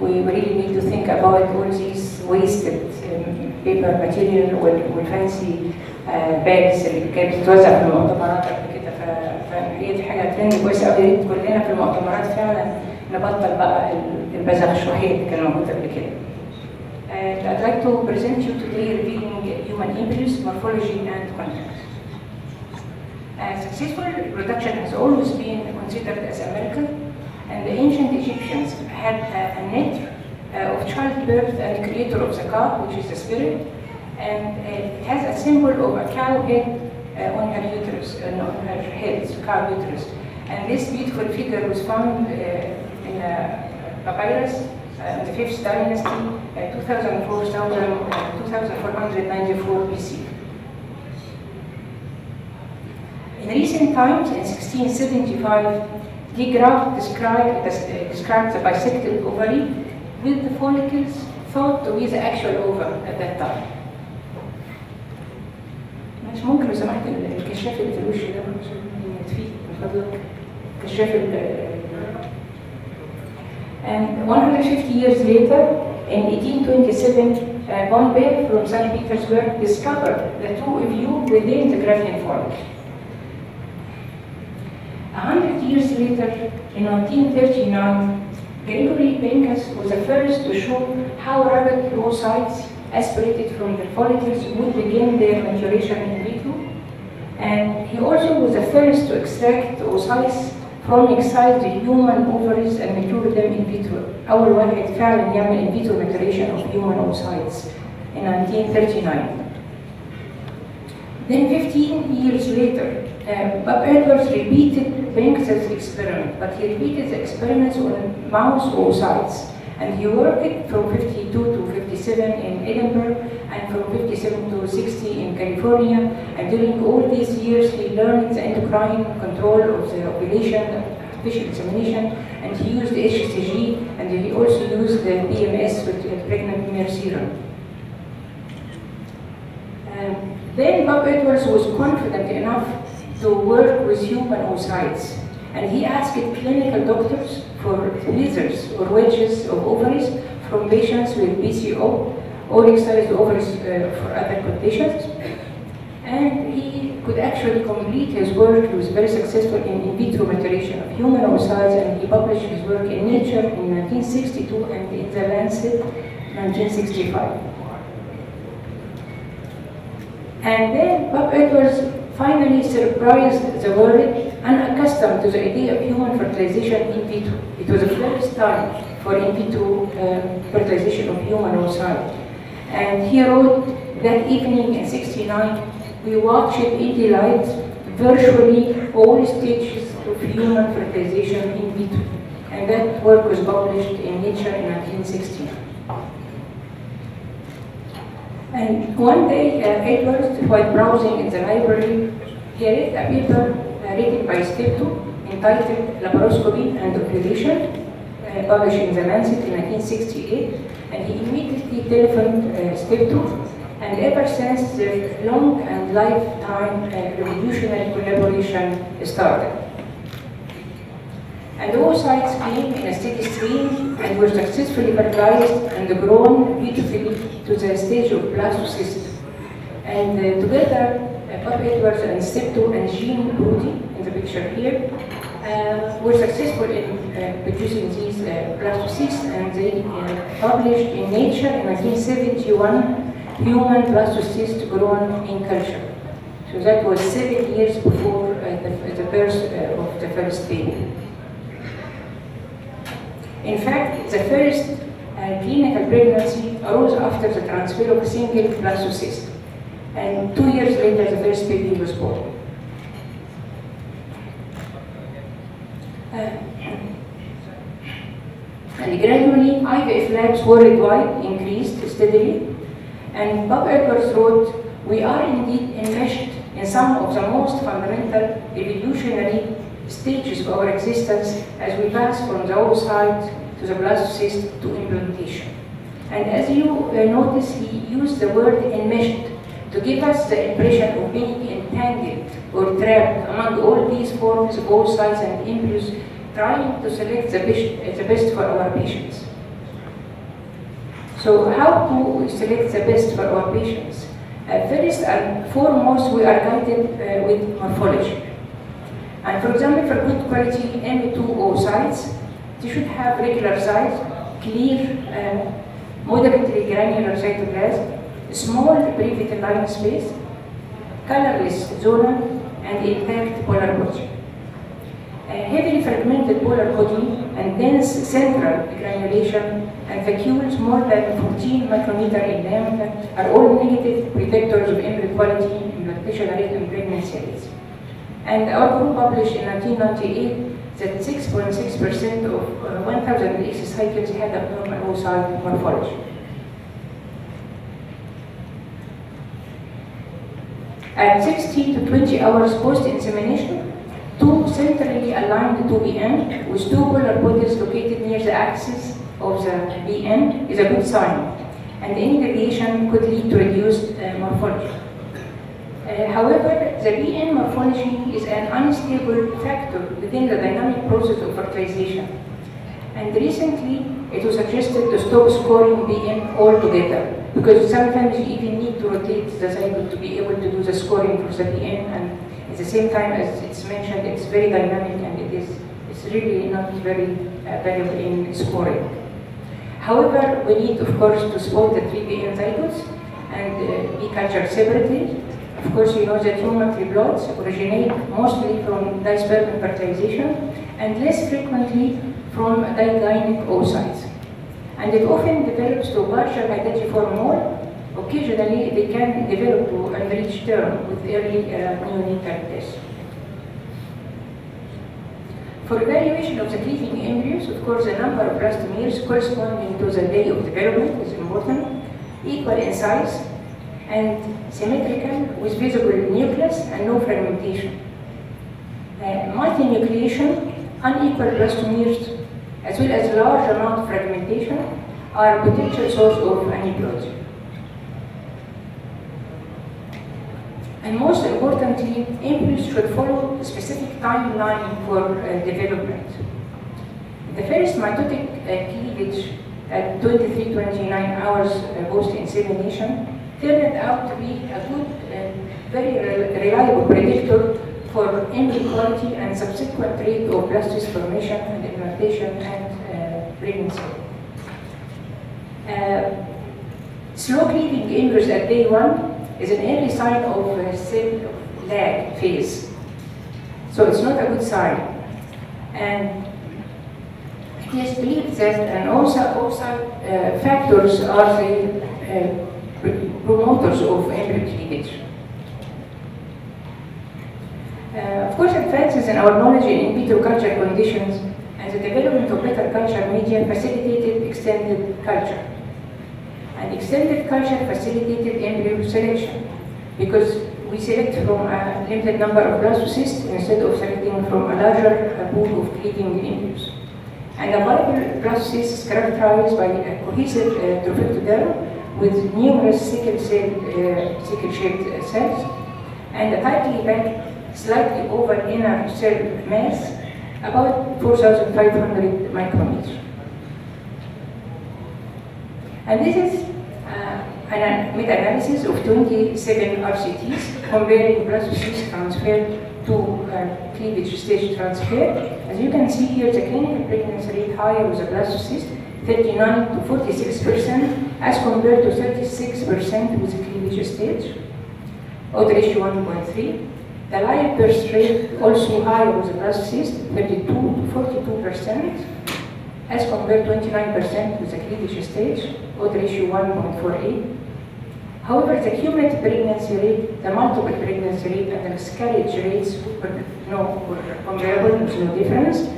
We really need to think about all these wasted paper material والfancy bags اللي كانت بتتوزع في المؤتمرات قبل كده. فهي دي حاجه ترند كويسه قوي، يا ريت كلنا في المؤتمرات فعلا نبطل بقى البذخ الشويه اللي كان موجود قبل كده. I'd like to present you today revealing human images, morphology, and content. Successful reproduction has always been considered as a miracle, and the ancient Egyptians had a net of childbirth and creator of the ka, which is the spirit, and it has a symbol of a cow head on her uterus, on her head, cow uterus. And this beautiful figure was found in a papyrus in the 5th dynasty, 2494 BC. In recent times, in 1675, de Graaf described the bisected ovary with the follicles thought to be the actual ovum at that time. مش ممكن لو سمحت الكشاف اللي في الوش ده يطفيه من فضلك، كشاف And 150 years later, in 1827, Von Beer from St. Petersburg discovered the two ovule within the Graafian follicle. 100 years later, in 1939, Gregory Pincus was the first to show how rabbit oocytes aspirated from the follicles would begin their maturation in vitro. And he also was the first to extract oocytes from excised human ovaries and mature them in vitro. أول واحد فعلا يعمل in vitro maturation of human oocytes in 1939. Then 15 years later, Bob Edwards repeated Pincus's experiment, but he repeated the experiments on mouse oocytes. And he worked from 52 to 57 in Edinburgh and from 57 to 60 in California. And during all these years, he learned the endocrine control of the ovulation, artificial insemination, and he used the HCG, and he also used the PMS, which is pregnant mare serum. Then Bob Edwards was confident enough to work with human oocytes. And he asked clinical doctors for lizards or wedges of ovaries from patients with PCO or excised ovaries for other conditions. And he could actually complete his work. He was very successful in vitro maturation of human oocytes, and he published his work in Nature in 1962 and in The Lancet 1965. And then Bob Edwards finally surprised the world, unaccustomed to the idea of human fertilization in vitro. It was the first time for in vitro fertilization of human oocyte. And he wrote that evening in '69, we watched in delight virtually all stages of human fertilization in vitro. And that work was published in Nature in 1969. And one day, Edwards, while browsing in the library, he read a paper written by Steptoe entitled Laparoscopy and Ovulation, published in The Lancet in 1968, and he immediately telephoned Steptoe, and ever since the long and lifetime revolutionary collaboration started. And oocytes came in a steady stream and were successfully fertilized and grown beautifully to the stage of blastocyst. And together, Bob Edwards and Steptoe and Jean Brody, in the picture here, were successful in producing these blastocysts, and they published in Nature in 1971 human blastocyst grown in culture. So that was 7 years before the birth of the first baby. In fact, the first clinical pregnancy arose after the transfer of a single blastocyst, and 2 years later the first baby was born. And gradually, IVF labs worldwide increased steadily, and Bob Edwards wrote, "We are indeed enmeshed in some of the most fundamental evolutionary stages of our existence as we pass from the oocyte to the blastocyst to implantation." And as you notice, he used the word enmeshed to give us the impression of being entangled or trapped among all these forms of oocytes and embryos, trying to select the best for our patients. So how to select the best for our patients? First and foremost, we are guided with morphology. And for example, for good quality M2 oocytes, they should have regular size, clear, moderately granular cytoplasm, small pre-vitelline space, colorless zona, and intact polar body. Heavily fragmented polar body and dense central granulation and vacuoles more than 14 micrometer in diameter are all negative predictors of embryo quality, implantation rate, and pregnancy rates. And our group published in 1998 that 6.6% of 1,000 egg cycles had abnormal oocyte morphology. At 16 to 20 hours post-insemination, two centrally aligned 2BN with two polar bodies located near the axis of the BN is a good sign, and any deviation could lead to reduced morphology. However, the BN morphology is an unstable factor within the dynamic process of fertilization. And recently, it was suggested to stop scoring BN altogether, because sometimes you even need to rotate the zygote to be able to do the scoring for the BN, and at the same time, as it's mentioned, it's very dynamic and it's really not very valuable in scoring. However, we need, of course, to spot the 3 BN zygotes and be cultured separately. Of course, you know that human triploids originate mostly from dispersion fertilization and less frequently from digyneic oocytes. And it often develops to partial identiform mole. Occasionally, they can develop to unreached term with early neonatal death. For evaluation of the cleaving embryos, of course, the number of blastomeres corresponding to the day of development is important, equal in size, and symmetrical with visible nucleus and no fragmentation. Multinucleation, unequal blastomeres, as well as large amount of fragmentation are a potential source of aneuploidy. And most importantly, embryos should follow a specific timeline for development. The first mitotic cleavage at 23-29 hours post-insemination turned out to be a good very reliable predictor for embryo quality and subsequent rate of blastocyst formation and implantation and pregnancy. Slow cleaving embryos at day 1 is an early sign of cell lag phase. So it's not a good sign. And it is believed that outside factors are the promoters of embryo cleavage. Of course, advances in our knowledge in vitro culture conditions and the development of better culture media facilitated extended culture. And extended culture facilitated embryo selection because we select from a limited number of blastocysts instead of selecting from a larger pool of cleaving embryos. And a viable blastocyst is characterized by a cohesive trophectoderm with numerous sickle-shaped cells and a tightly packed, slightly over inner cell mass, about 4,500 micrometers. And this is a meta-analysis of 27 RCTs comparing blastocyst transfer to cleavage stage transfer. As you can see here, the clinical pregnancy rate higher with the blastocyst, 39 to 46%, as compared to 36% with the cleavage stage. Odds ratio 1.3. The live birth rate also higher with the blastocyst, 32 to 42%, as compared to 29% with the cleavage stage, odds ratio 1.48. However, the cumulative pregnancy rate, the multiple pregnancy rate, and the miscarriage rates were comparable, there was no difference.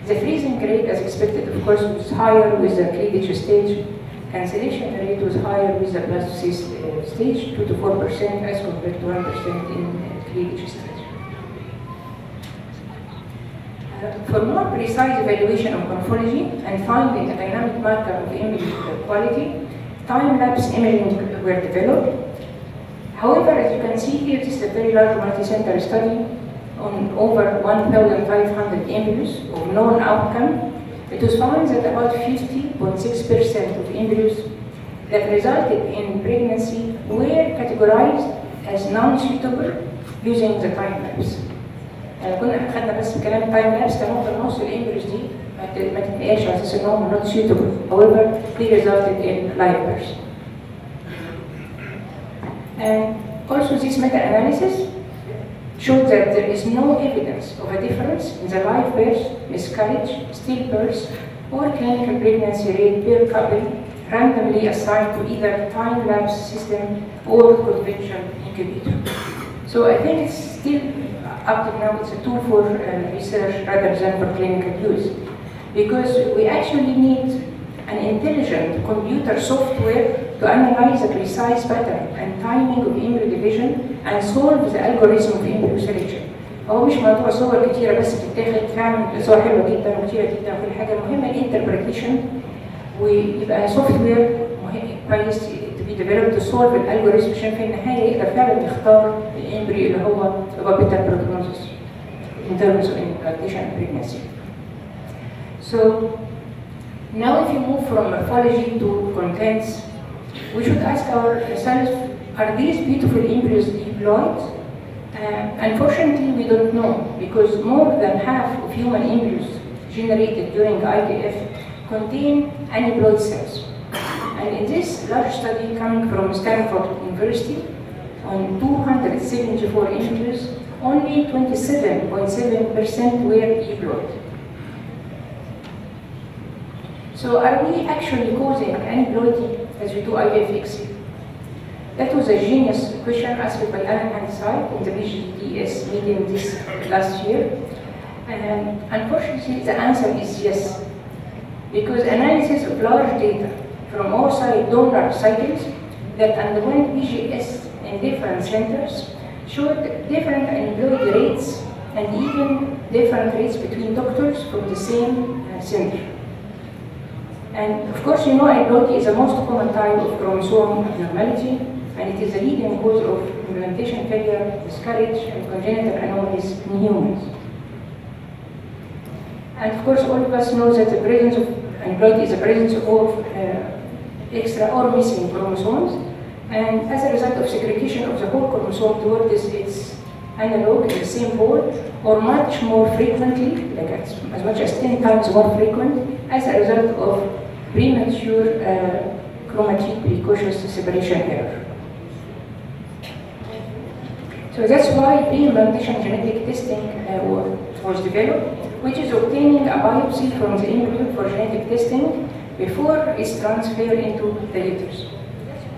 The freezing rate, as expected, of course, was higher with the cleavage stage. Cancellation rate was higher with the blastocyst stage, 2 to 4%, as compared to 1% in cleavage stage. For more precise evaluation of morphology and finding a dynamic marker of embryo quality, time-lapse imaging were developed. However, as you can see here, this is a very large multi-center study on over 1,500 embryos of known outcome. It was found that about 50.6% of embryos that resulted in pregnancy were categorized as non-suitable using the time-lapse. كنا خدنا بس كلام التايم لابس كان ممكن نص الامبريوز دي ما تتنقاش على اساس انهم not suitable. However, they resulted in live birth. And also this meta-analysis showed that there is no evidence of a difference in the live birth, miscarriage, stillbirth, or clinical pregnancy rate per couple randomly assigned to either time-lapse system or conventional incubator. So I think it's still, up to now, it's a tool for research rather than for clinical use. Because we actually need an intelligent computer software to analyze the precise pattern and timing of embryo division and solve the algorithm of embryo selection. هو مش موضوع صور كتيرة بس بتتاخد، فعلا صور حلوة جدا وكتيرة جدا وكل حاجة، مهمة الانتربريتيشن ويبقى سوفت وير كويس to be developed to solve الالجوريزم عشان في النهاية يقدر فعلا يختار الامبريو اللي هو better prognosis in terms of implantation and pregnancy. So now if you move from morphology to contents, we should ask ourselves, are these beautiful embryos diploid? Unfortunately, we don't know, because more than half of human embryos generated during IVF contain aneuploid cells. And in this large study coming from Stanford University, on 274 embryos, only 27.7% were euploid. So are we actually causing aneuploidy as we do IVF? That was a genius question asked by Alan Hanside in the BGDS meeting this last year. And unfortunately, the answer is yes. Because analysis of large data from oocyte donor cycles that underwent BGS in different centers showed different aneuploid rates and even different rates between doctors from the same center. And of course, you know, aneuploidy is the most common type of chromosome abnormality, and it is the leading cause of implantation failure, miscarriage, and congenital anomalies in humans. And of course, all of us know that the presence of aneuploidy is the presence of extra or missing chromosomes, And as a result of segregation of the whole chromosome towards its analog in the same pole, or much more frequently, like as much as 10 times more frequent, as a result of premature chromatic precocious separation error. So that's why pre-implantation genetic testing was developed, which is obtaining a biopsy from the embryo for genetic testing before it's transferred into the uterus.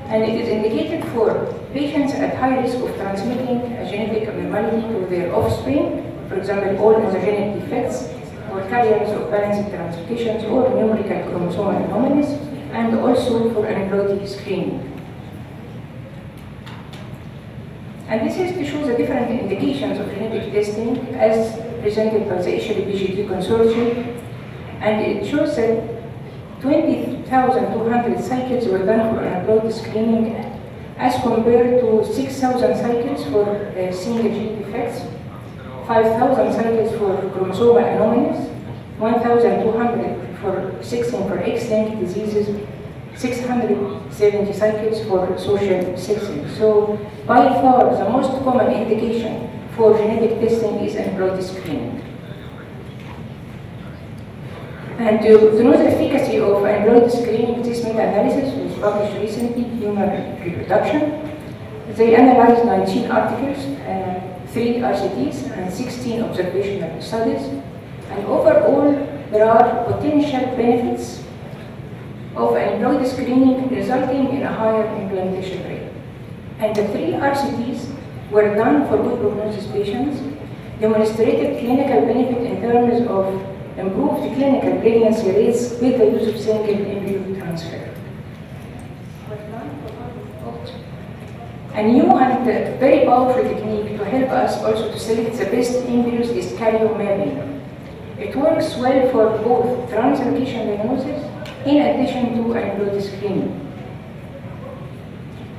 And it is indicated for patients at high risk of transmitting a genetic abnormality to their offspring, for example, all monogenic defects, or carriers of balanced translocations or numerical chromosomal anomalies, and also for aneuploidy screening. And this is to show the different indications of genetic testing as presented by the HLBGT consortium, and it shows that 20,200 cycles were done for aneuploidy screening as compared to 6,000 cycles for single gene defects, 5,000 cycles for chromosomal anomalies, 1,200 for 16 for X-linked diseases, 670 cycles for social sexing. So by far the most common indication for genetic testing is aneuploidy screening. And to know the efficacy of aneuploidy screening, this meta-analysis was published recently, Human Reproduction. They analyzed 19 articles, 3 RCTs, and 16 observational studies. And overall, there are potential benefits of aneuploidy screening resulting in a higher implantation rate. And the 3 RCTs were done for good prognosis patients, demonstrated clinical benefit in terms of improved clinical pregnancy rates with the use of single embryo transfer. A new and very powerful technique to help us also to select the best embryos is karyomapping. It works well for both translocation diagnosis in addition to aneuploidy screening.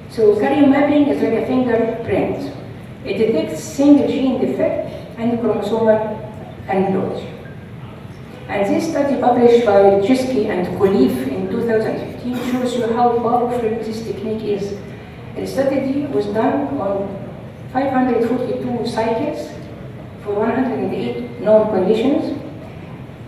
So karyomapping is like a fingerprint. It detects single gene defect and chromosomal aneuploidy. And this study published by Chesky and Kolif in 2015 shows you how powerful this technique is. The study was done on 542 cycles for 108 known conditions.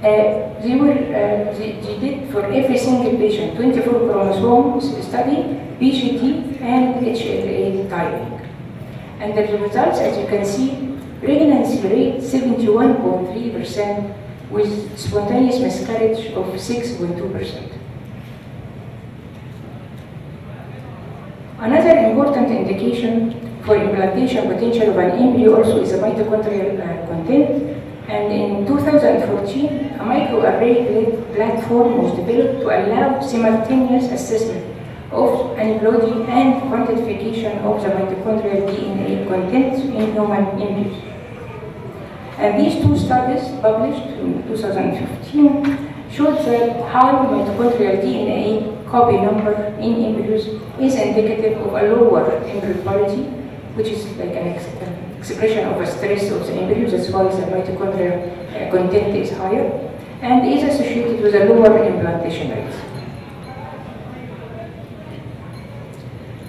They did for every single patient 24 chromosomes study, BGT, and HLA typing. And the results, as you can see, pregnancy rate 71.3% with spontaneous miscarriage of 6.2%. Another important indication for implantation potential of an embryo also is a mitochondrial content. And in 2014, a microarray platform was developed to allow simultaneous assessment of aneuploidy and quantification of the mitochondrial DNA content in human embryos. And these 2 studies, published in 2015, showed that high mitochondrial DNA copy number in embryos is indicative of a lower embryo quality, which is like an expression of a stress of the embryo. That's why the mitochondrial content is higher, and is associated with a lower implantation rate.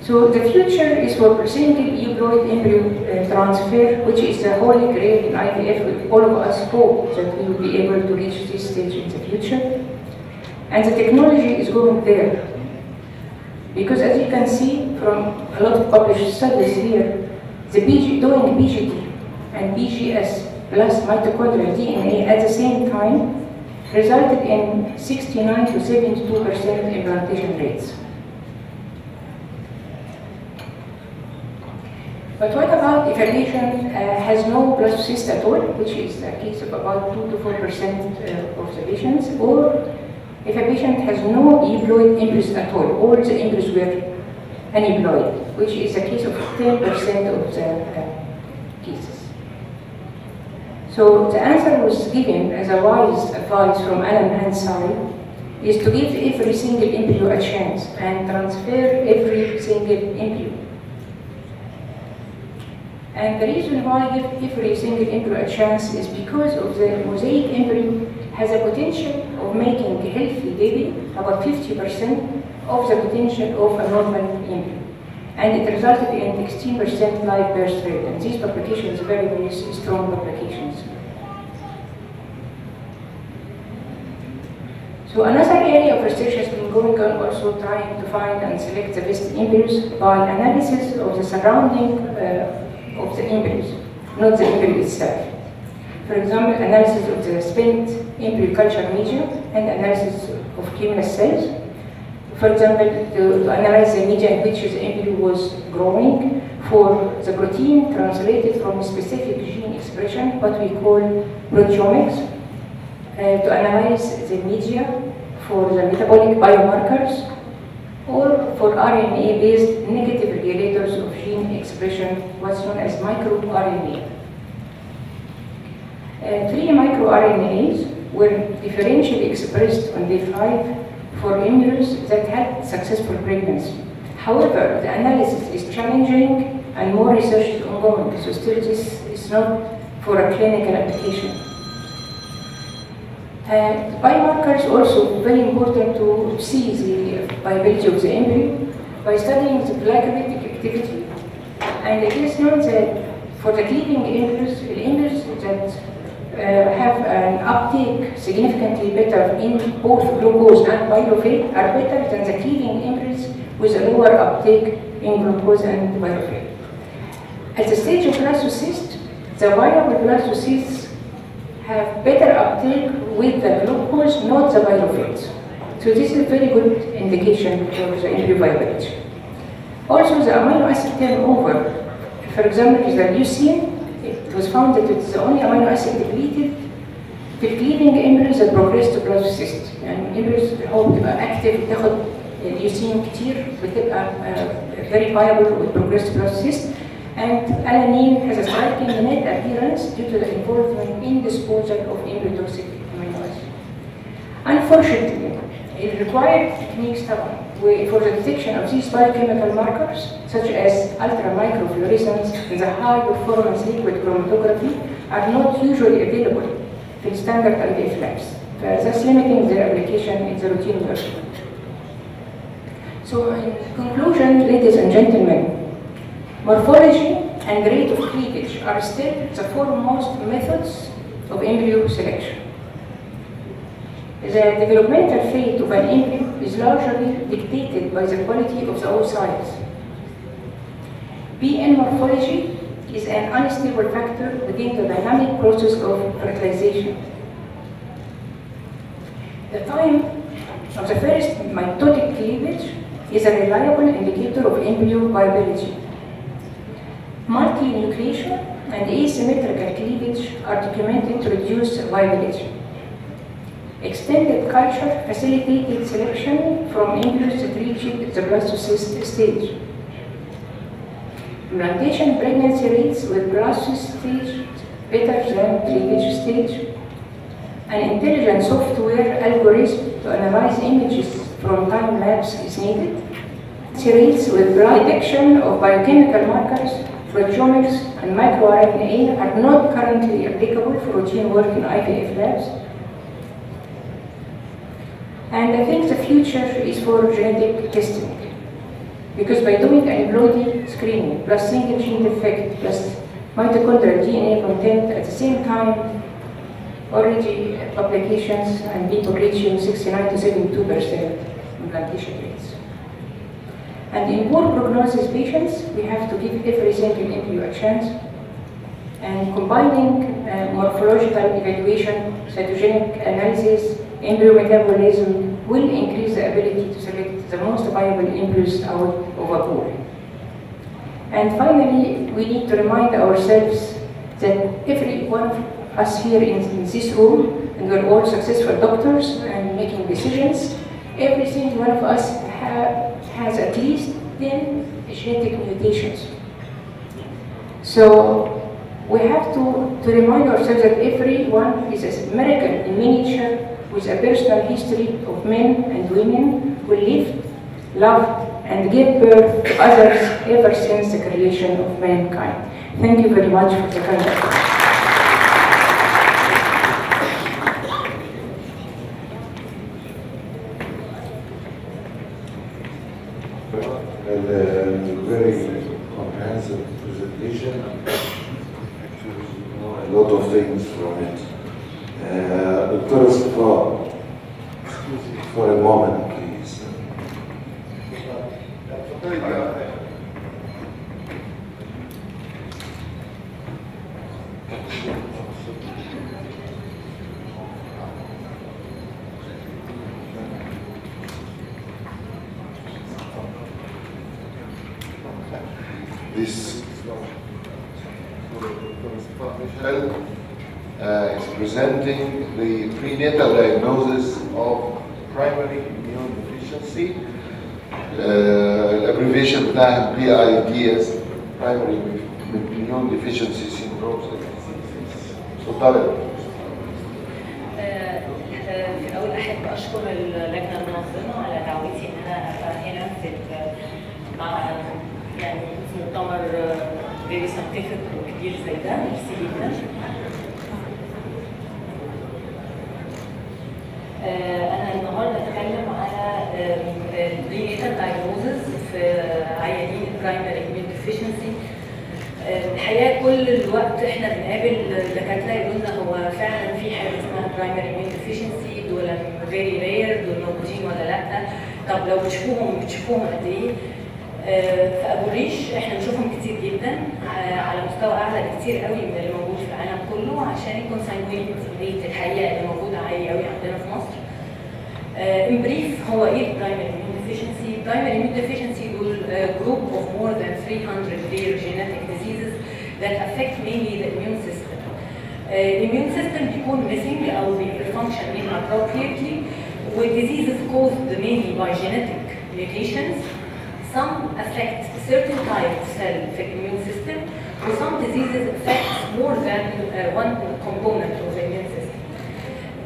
So the future is for single euploid embryo transfer, which is the holy grail in IVF. All of us hope that we will be able to reach this stage in the future. And the technology is going there. Because as you can see from a lot of published studies here, doing BGT and BGS plus mitochondrial DNA at the same time resulted in 69 to 72% implantation rates. But what about if a patient has no blastocyst at all, which is a case of about 2 to 4% of the patients, or if a patient has no euploid embryos at all the embryos were aneuploid, which is a case of 10% of the cases. So the answer was given as a wise advice from Alan Hanside is to give every single embryo a chance and transfer every single embryo. And the reason why I give every single embryo a chance is because of the mosaic embryo has a potential of making a healthy baby, about 50% of the potential of a normal embryo. and it resulted in 16% live birth rate. And these publications are very, very strong publications. So another area of research has been going on, also trying to find and select the best embryos by analysis of the surrounding of the embryos, not the embryo itself. For example, analysis of the spent embryo culture media and analysis of criminal cells. For example, to analyze the media in which the embryo was growing for the protein translated from a specific gene expression, what we call proteomics. To analyze the media for the metabolic biomarkers, or for RNA-based negative regulators of gene expression, what's known as microRNA. 3 microRNAs were differentially expressed on day 5 for embryos that had successful pregnancy. However, the analysis is challenging and more research is ongoing, so still this is not for a clinical application. Biomarkers also very important to see the viability of the embryo by studying the glycolytic activity. And it is known that for the cleaving embryos, the embryos that have an uptake significantly better in both glucose and pyruvate are better than the cleaving embryos with a lower uptake in glucose and pyruvate. At the stage of blastocyst, the viable blastocysts have better uptake with the glucose, not the pyruvate. So this is a very good indication for the embryo viability. Also, the amino acid turnover, for example, is the leucine. It was found that it's the only amino acid depleted في cleaving embryos that progress to blastocyst. يعني embryos هو بتبقى active بتاخد leucine كتير بتبقى very viable with progress to blastocyst. And alanine has a striking net appearance due to the involvement in disposal of embryo-toxic amino acids. Unfortunately, it required techniques for the detection of these biochemical markers, such as ultramicrofluorescence and the high-performance liquid chromatography, are not usually available in standard IVF labs, thus limiting their application in the routine work. So, in conclusion, ladies and gentlemen, morphology and rate of cleavage are still the foremost methods of embryo selection. The developmental fate of an embryo is largely dictated by the quality of the oocytes. PN morphology is an unstable factor within the dynamic process of fertilization. The time of the first mitotic cleavage is a reliable indicator of embryo viability. Multinucleation and asymmetrical cleavage are documented to reduce viability. Extended culture facilitated selection from embryos that reached the blastocyst stage. Implantation pregnancy rates with blastocyst stage better than cleavage stage. An intelligent software algorithm to analyze images from time lapse is needed. Rates with detection of biochemical markers, proteomics, and microRNA are not currently applicable for routine work in IVF labs. And I think the future is for genetic testing. Because by doing antibody screening, plus single gene defect, plus mitochondrial DNA content at the same time, already publications and people reaching 69 to 72% implantation rates. And in poor prognosis patients, we have to give every single embryo a chance. And combining morphological evaluation, cytogenic analysis, embryo metabolism will increase the ability to select the most viable embryos out of a pool. And finally, we need to remind ourselves that every one of us here in this room, and we're all successful doctors and making decisions, every single one of us has at least 10 genetic mutations. So we have to remind ourselves that everyone is a miracle in miniature with a personal history of men and women who lived, loved, and gave birth to others ever since the creation of mankind. Thank you very much for the kind attention. Very Dr. Safa, for a moment, please. This is presenting the prenatal diagnosis of primary immune deficiency. Abbreviation بتاعها PIDS, primary immune deficiency syndrome. اتفضلي. في الأول أحب أشكر اللجنة المنظمة على دعوتي إن أنا أبقى هنا في مع يعني مؤتمر very scientific وكبير زي ده. ميرسي جدا. أنا النهارده أتكلم على البرينيتال دايجنوزز في عيانين البرايمري immune deficiency. الحقيقه كل الوقت احنا بنقابل دكاتره يقولوا لنا هو فعلا في حاجه اسمها برايمري immune deficiency، دول فيري رير، دول موجودين ولا لا؟ طب لو بتشوفوهم قد ايه؟ في ابو الريش احنا بنشوفهم كتير جدا على مستوى اعلى بكتير قوي من اللي موجود في العالم كله، عشان الكونسانجوينيتي ريت الحقيقه اللي موجوده عالي قوي عندنا في مصر. ان بريف هو ايه البرايمري immune deficiency؟ primary immune deficiency will group of more than 300 rare genetic diseases that affect mainly the immune system. Immune system بيكون missing أو function inappropriately, with diseases caused mainly by genetic mutations. Some affect certain type of cell في immune system, and some diseases affect more than one component of the immune system.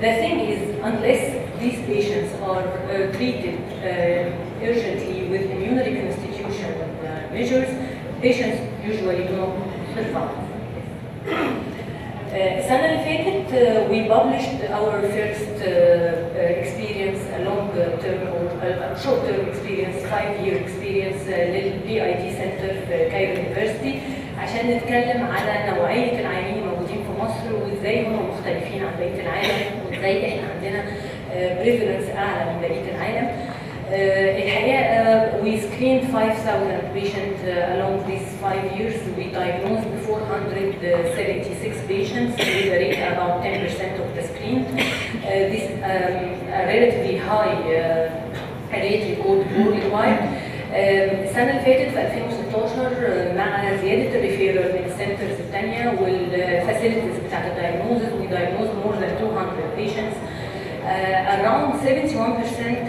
The thing is, unless these patients are treated urgently with immune reconstitution measures, patients usually do not survive. السنة اللي فاتت we published our first experience, a long-term or short-term experience, 5-year experience للPID Center في كايرو University عشان نتكلم على نوعية العيانين الموجودين في مصر وازاي هم مختلفين عن بقية العالم وازاي احنا عندنا prevalence أعلى من بقية العالم. الحقيقة we screened 5,000 patients along these 5 years. We diagnosed 476 patients with a rate about 10% of the screen. This is a relatively high rate recorded worldwide. السنة اللي فاتت في 2016 مع زيادة الريفيرال من السنترز الثانية والفاسيلتيز بتاعت الدايجنوزز we diagnosed more than 200 patients. Around 71%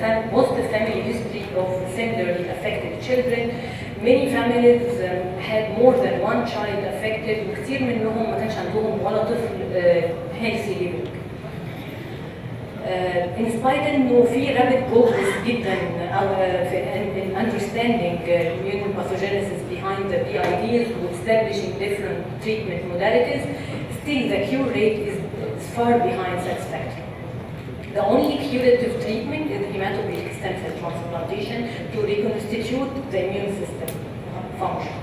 had positive family history of similarly affected children. Many families had more than one child affected وكثير منهم ما كانش عندهم ولا طفل healthy living. In spite انه في rapid progress جدا in understanding immune pathogenesis behind the PIDs and establishing different treatment modalities, still the cure rate is far behind satisfactory. The only curative treatment is hematopoietic stem cell transplantation to reconstitute the immune system function.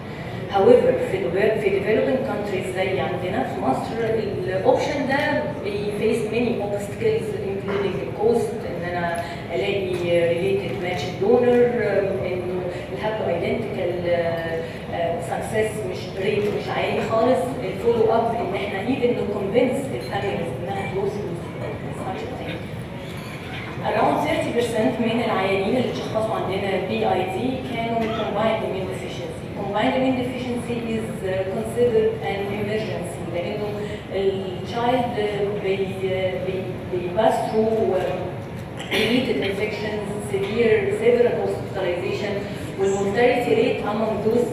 However, في developing countries زي عندنا في مصر الاوبشن ده بيفيس many obstacles including the cost، ان انا الاقي related matched donor، انه الهابلو ايدنتيكال success مش عالي خالص، الفولو اب ان احنا even to convince الفاميليز انها go through such a thing. Around 30% من العيانين اللي اتشخصوا عندنا PID كانوا combined immune deficiency. Combined immune deficiency is considered an emergency لأنه الchild pass through repeated infections, several hospitalization, والmortality rate among those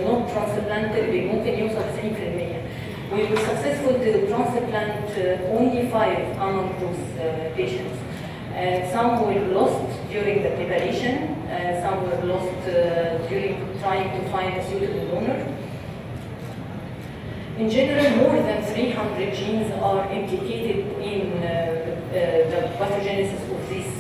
not transplanted ممكن يوصل 90%. We were successful to transplant only 5 among those patients. Some were lost during the preparation, some were lost during trying to find a suitable donor. In general, more than 300 genes are implicated in the pathogenesis of these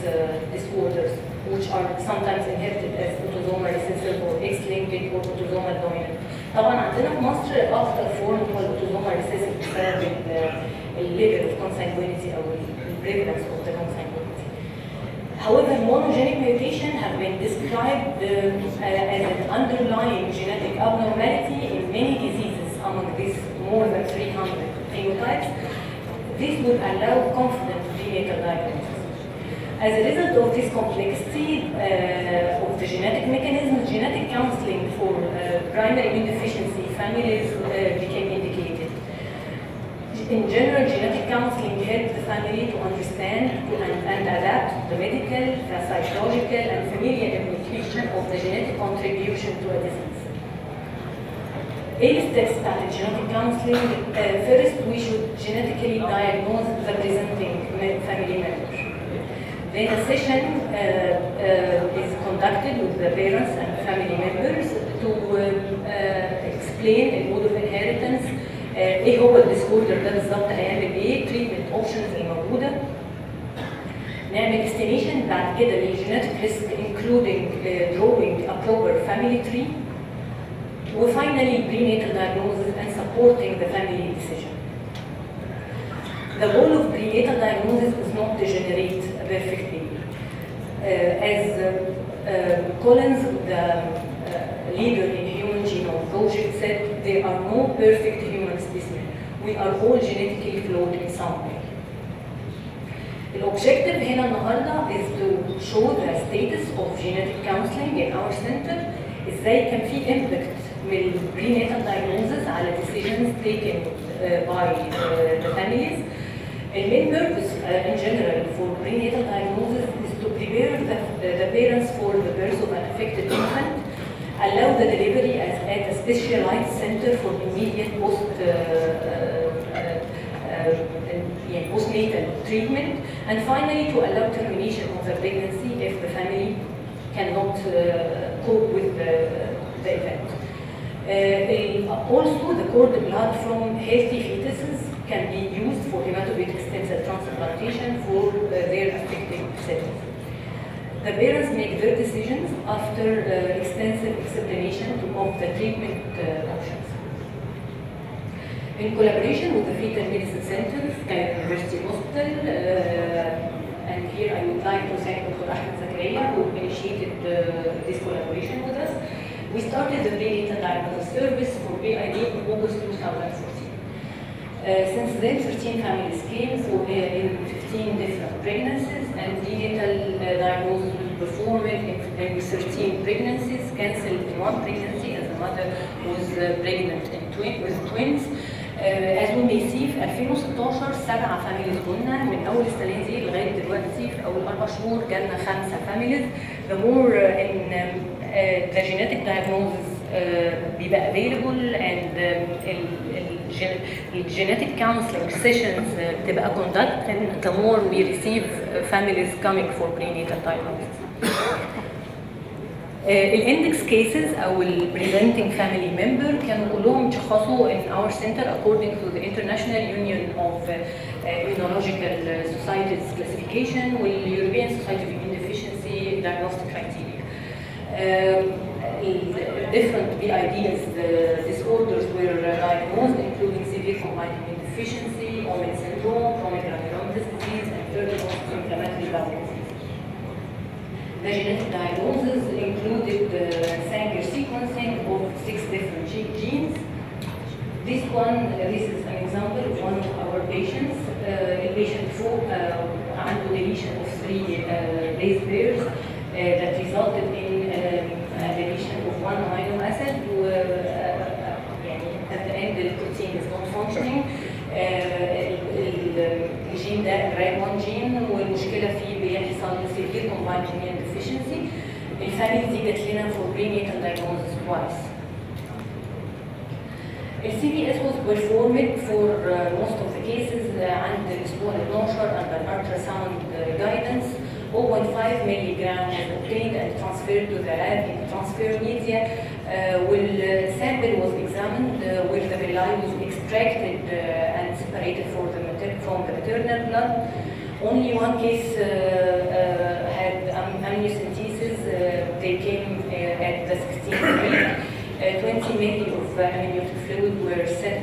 disorders, which are sometimes inherited as autosomal recessive or X-linked or autosomal dominant. طبعا عندنا في مصر أكثر فورم هو autosomal recessive بسبب level of consanguinity or the prevalence of the consanguinity. However, monogenic mutation have been described as an underlying genetic abnormality in many diseases among these more than 300 phenotypes. This would allow confident prenatal diagnosis. As a result of this complexity of the genetic mechanism, genetic counseling for primary immunodeficiency families became indicated. In general, genetic counseling helps the family to understand and adapt the medical, the psychological, and familial implication of the genetic contribution to a disease. Early steps at genetic counseling, first we should genetically diagnose the presenting family member. Then a session is conducted with the parents and family members to explain the mode of inheritance, ايه هو الديسوردر ده بالظبط، هيعمل ايه، treatment options الموجودة. نعمل estimation بعد كده للجينيتك risk including drawing a proper family tree. وfinally prenatal diagnosis and supporting the family decision. The goal of prenatal diagnosis is not to generate a perfect baby. As Collins, the leader in Human Genome Project, said, there are no perfect human specimens. We are all genetically flawed in some way. The objective هنا النهارده is to show the status of genetic counseling in our center. ازاي كان في impact من prenatal diagnosis على decisions taken by the families. The main purpose in general for prenatal diagnosis is to prepare the parents for the birth of an affected infant, allow the delivery at a specialized center for immediate postnatal treatment, and finally to allow termination of the pregnancy if the family cannot cope with the event. Also, the cord blood from healthy fetuses can be used for hematopoietic stem cell transplantation for their affected settings. The parents make their decisions after extensive explanation of the treatment options. In collaboration with the Fetal Medicine Center, Cairo University Hospital, and here I would like to thank Dr. Ahmed Zakaria who initiated this collaboration with us. We started the prenatal diagnosis service for PID in August 2014. Since then, 13 families came in 15 different pregnancies, and prenatal diagnosis was performed in 13 pregnancies, cancelled in one pregnancy as the mother was pregnant with twins. As we may see في 2016 7 فاميليز قلنا من اول السنه دي لغايه دلوقتي في اول 4 شهور جالنا 5 فاميليز. The more in the genetic diagnosis بيبقى available and genetic counseling sessions بتبقى conducted, the more we receive families coming for prenatal diagnosis. الاندكس كيسز او البريزنتنج فاميلي ممبر كانوا كلهم اتشخصوا in our center according to the International Union of Immunological Societies classification والEuropean Society of Immunodeficiency diagnostic criteria. Different PIDs disorders were diagnosed, including severe combined immune deficiency, Omen syndrome, chronic granulomatous disease, and early onset inflammatory bowel disease. The genetic diagnosis included Sanger sequencing of 6 different genes. This is an example of one of our patients. A patient عنده deletion of 3 base pairs that resulted in deletion of 1 amino acid. At the end, the protein is not functioning. الجين ده الRAG1 جين والمشكله فيه بيحصل severe combined immune deficiency. الفاميلي دي جت لنا for prenatal diagnosis twice. CVS was performed for most of the cases عند الاسبوع 12 under ultrasound guidance. 0.5 milligram was obtained and transferred to the lab in transfer media. والsample was examined where the villi was extracted and separated from the maternal blood. Only one case had amniocentesis. They came at the 16th week. 20 milli of amniotic fluid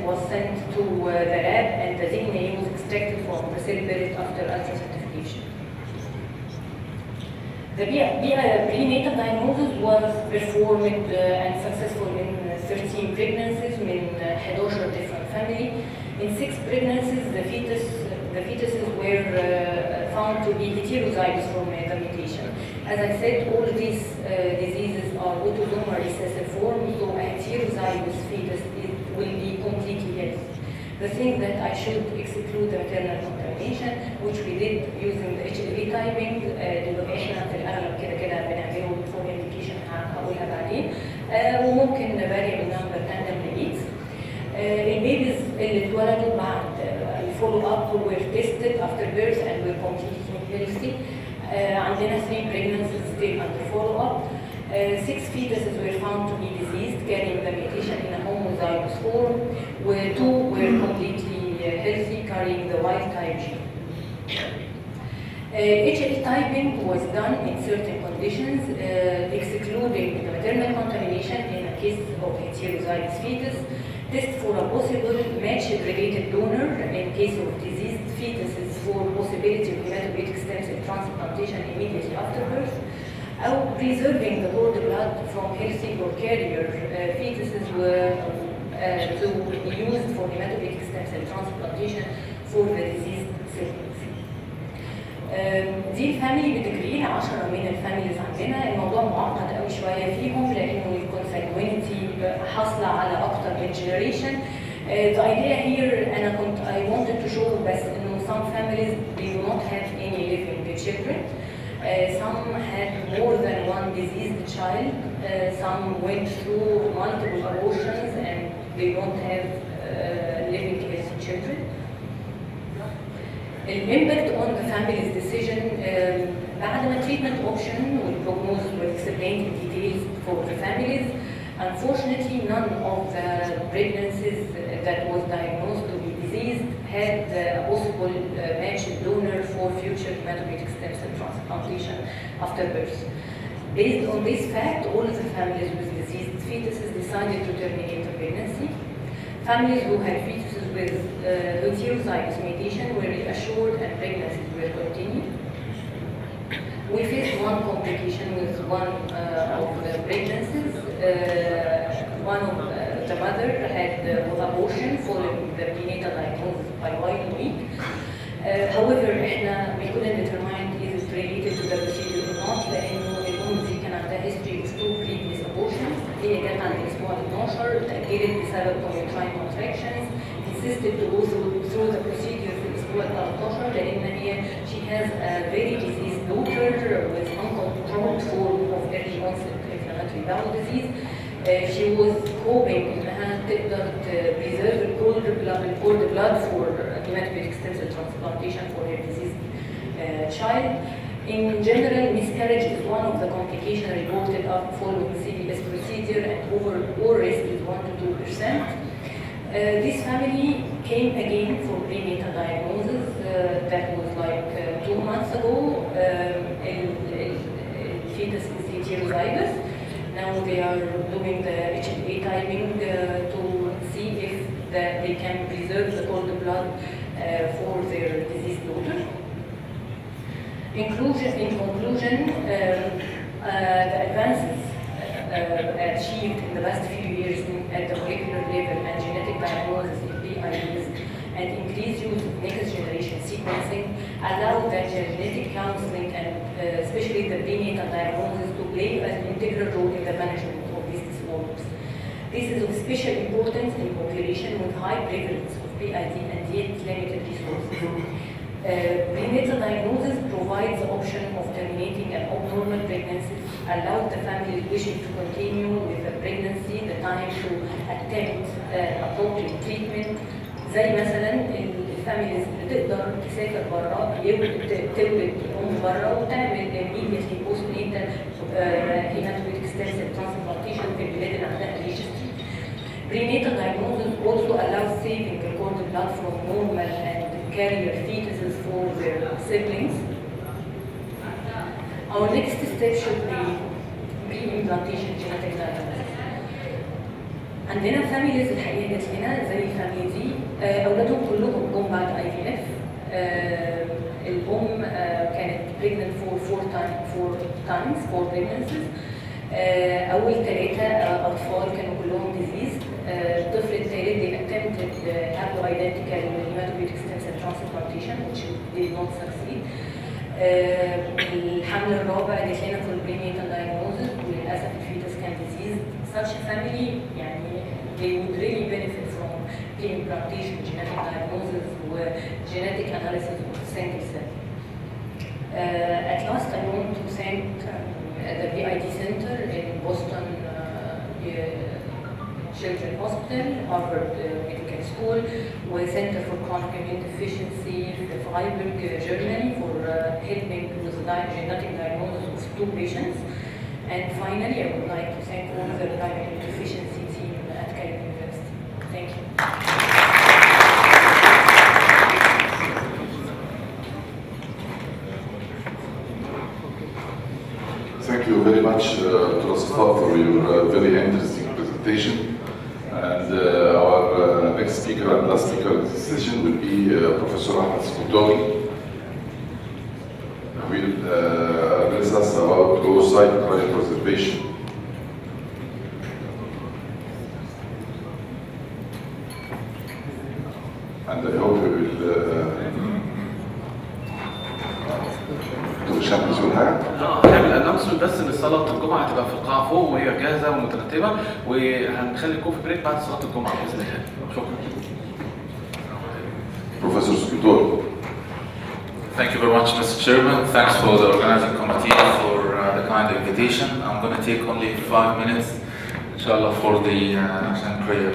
was sent to the lab, and the DNA was extracted from the cell buried after ultracentrifugation. The prenatal diagnosis was performed and successful in 13 pregnancies in 11 different families. In 6 pregnancies, the fetuses were found to be heterozygous for the mutation. As I said, all these diseases are autosomal recessive forms, so a heterozygous fetus will be completely healthy. The thing that I should exclude the maternal contamination, which we did using the HIV typing, احنا في الاغلب كده بنعمله for indication هقولها بعدين، وممكن variable number tandem repeats. البيبيز اللي اتولدوا بعد الفولو اب were tested after birth and were completely healthy. عندنا 3 pregnancies still under follow up. 6 fetuses were found to be diseased, carrying the mutation in a homozygous form, where 2 were completely healthy, carrying the wild type gene. HIV typing was done in certain conditions, excluding the maternal contamination in a case of heterozygous fetus, test for a possible match-related donor in case of diseased fetuses for possibility of hematopoietic stem cell transplantation immediately after birth, or preserving the cord blood from healthy or carrier fetuses were to be used for hematopoietic stem cell transplantation for the diseased siblings. دي الفاميلي بتجري 10 من الفاميليز عندنا. الموضوع معقد قوي شويه فيهم لانه الكونسانجوينيتي حاصله على اكتر من جنريشن. The idea here I wanted to show بس انه some families they do not have any living children. Some had more than one diseased child. Some went through multiple abortions and they don't have living healthy children. Impact on the family's decision بعد ما treatment option والprognosis were explained in details for the families. Unfortunately, none of the pregnancies that was diagnosed to be diseased had a possible matched donor for future hematopoietic stem cell transplantation after birth. Based on this fact, all of the families with diseased fetuses decided to terminate the pregnancy. Families who had fetuses with heterozygous mutation were reassured and pregnancies were continued. We faced one complication with one of the pregnancies. One of the mother had abortion following the prenatal diagnosis by 1 week. However, we couldn't determine is it related to the procedure or not لأنه الأم دي كان عندها history of 2 previous abortions. هي جت عند الأسبوع 12 اتأكدت بسبب uterine contractions. Insisted to go through the procedure في الأسبوع 13 لأن هي she has a very diseased daughter with uncontrolled form of early onset inflammatory bowel disease. She was hoping انها تقدر preserve cord blood for hematopoietic stem cell transplantation for her diseased child. In general, miscarriage is one of the complications reported following CBS procedure, and overall risk is 1 to 2%. This family came again for prenatal diagnosis. That was like 2 months ago. Fetus is heterozygous. Now they are doing the HLA typing to see if they can preserve the cord blood for their deceased daughter. In conclusion, the advances achieved in the last few years at the molecular level and genetic diagnosis in PIDs and increased use of next generation sequencing allow that genetic counseling and especially the prenatal diagnosis to play an integral role in the management of these disorders. This is of special importance in population with high prevalence of PID and yet limited resources. Prenatal diagnosis provides the option of terminating an abnormal pregnancy, allows the family wishing to continue with the pregnancy the time to attempt appropriate treatment. زي مثلا الفاميليز بتقدر تسافر بره تولد الام بره وتعمل immediately postnatal hematopoietic stem cell transplantation في البلاد اللي عندها registry. Prenatal diagnosis also allows saving the cord blood from normal and carrier fetuses for their siblings. Our next step should be pre-implantation genetic diagnosis. عندنا فاميليز الحقيقه جات لنا زي الفاميلي دي اولادهم كلهم جم بعد IVF. الام كانت pregnant for four pregnancies. اول 3 اطفال كانوا كلهم diseased. الطفل الثالث they attempted haploidentical hematopoietic stem cell transplantation which did not succeed. الحمل الرابع جات لنا في prenatal diagnosis وللاسف الفيتس كان diseased. Such a family يعني they would really benefit from pre-implantation genetic diagnosis or genetic analysis of single cell. At last, I want to thank the PID Center in Boston Children's Hospital, Harvard Medical School, with Center for Chronic Immune Deficiency in Freiburg, Germany, for helping with the genetic diagnosis of 2 patients. And finally, I would like to thank all the primary deficiency team at Calgary University. Thank you. Thank you very much, Dr. Safa, for your very interesting presentation. And our next speaker and last speaker in this session will be Professor Ahmed Scutori. He will address us about oocyte cryopreservation. And I hope he will تشمس حاجه؟ هنعمل انونسمنت بس ان صلاه الجمعه هتبقى في القاعه فوق وهي جاهزه ومترتبه، وهنخلي الكوفي بريك بعد صلاه الجمعه باذن الله. شكرا. بروفيسور سكوتوري. Thank you very much, Mr. Chairman. Thanks for the organizing committee for the kind invitation. I'm going to take only 5 minutes, inshallah, for the prayer.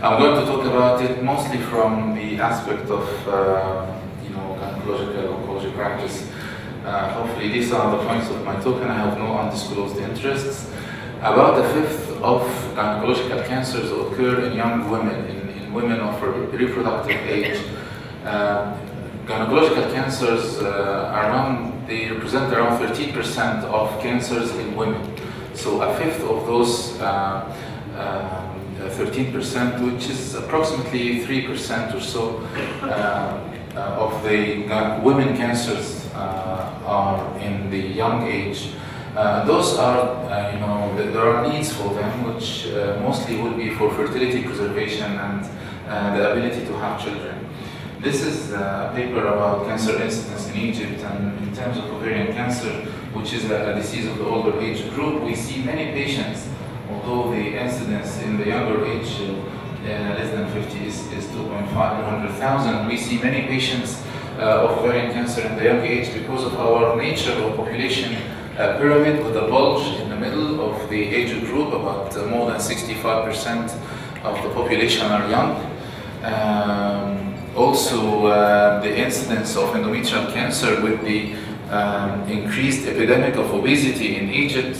I'm going to talk about it mostly from the aspect of gynecological oncology practice. Hopefully these are the points of my talk, and I have no undisclosed interests. About a fifth of gynecological cancers occur in young women, in women of reproductive age. Gynecological cancers they represent around 13% of cancers in women. So a fifth of those 13%, which is approximately 3% or so of the women cancers are in the young age. Those are, there are needs for them, which mostly will be for fertility preservation and the ability to have children. This is a paper about cancer incidence in Egypt, and in terms of ovarian cancer, which is a disease of the older age group, we see many patients, although the incidence in the younger age, less than 50, is 2.5 per 100,000. We see many patients of ovarian cancer in the young age because of our nature of population pyramid with a bulge in the middle of the age group. About more than 65% of the population are young. Also, the incidence of endometrial cancer with the increased epidemic of obesity in Egypt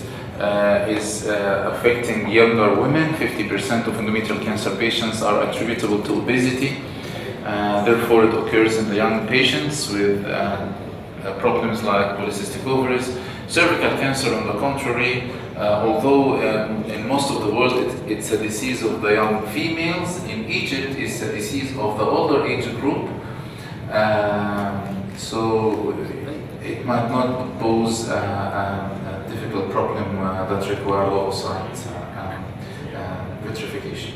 is affecting younger women. 50% of endometrial cancer patients are attributable to obesity. Therefore, it occurs in the young patients with problems like polycystic ovaries. Cervical cancer, on the contrary, although in most of the world it's a disease of the young females, in Egypt it's a disease of the older age group. So it might not pose a difficult problem that requires oocyte vitrification.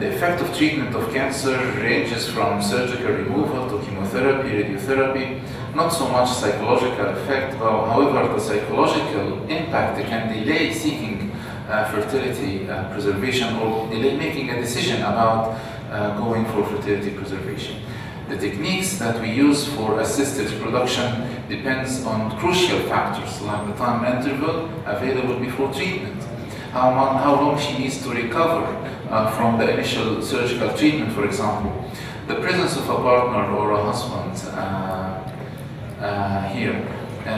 The effect of treatment of cancer ranges from surgical removal to chemotherapy, radiotherapy, not so much psychological effect. However, the psychological impact can delay seeking fertility preservation or delay making a decision about going for fertility preservation. The techniques that we use for assisted reproduction depends on crucial factors like the time interval available before treatment, how long she needs to recover from the initial surgical treatment, for example, the presence of a partner or a husband here,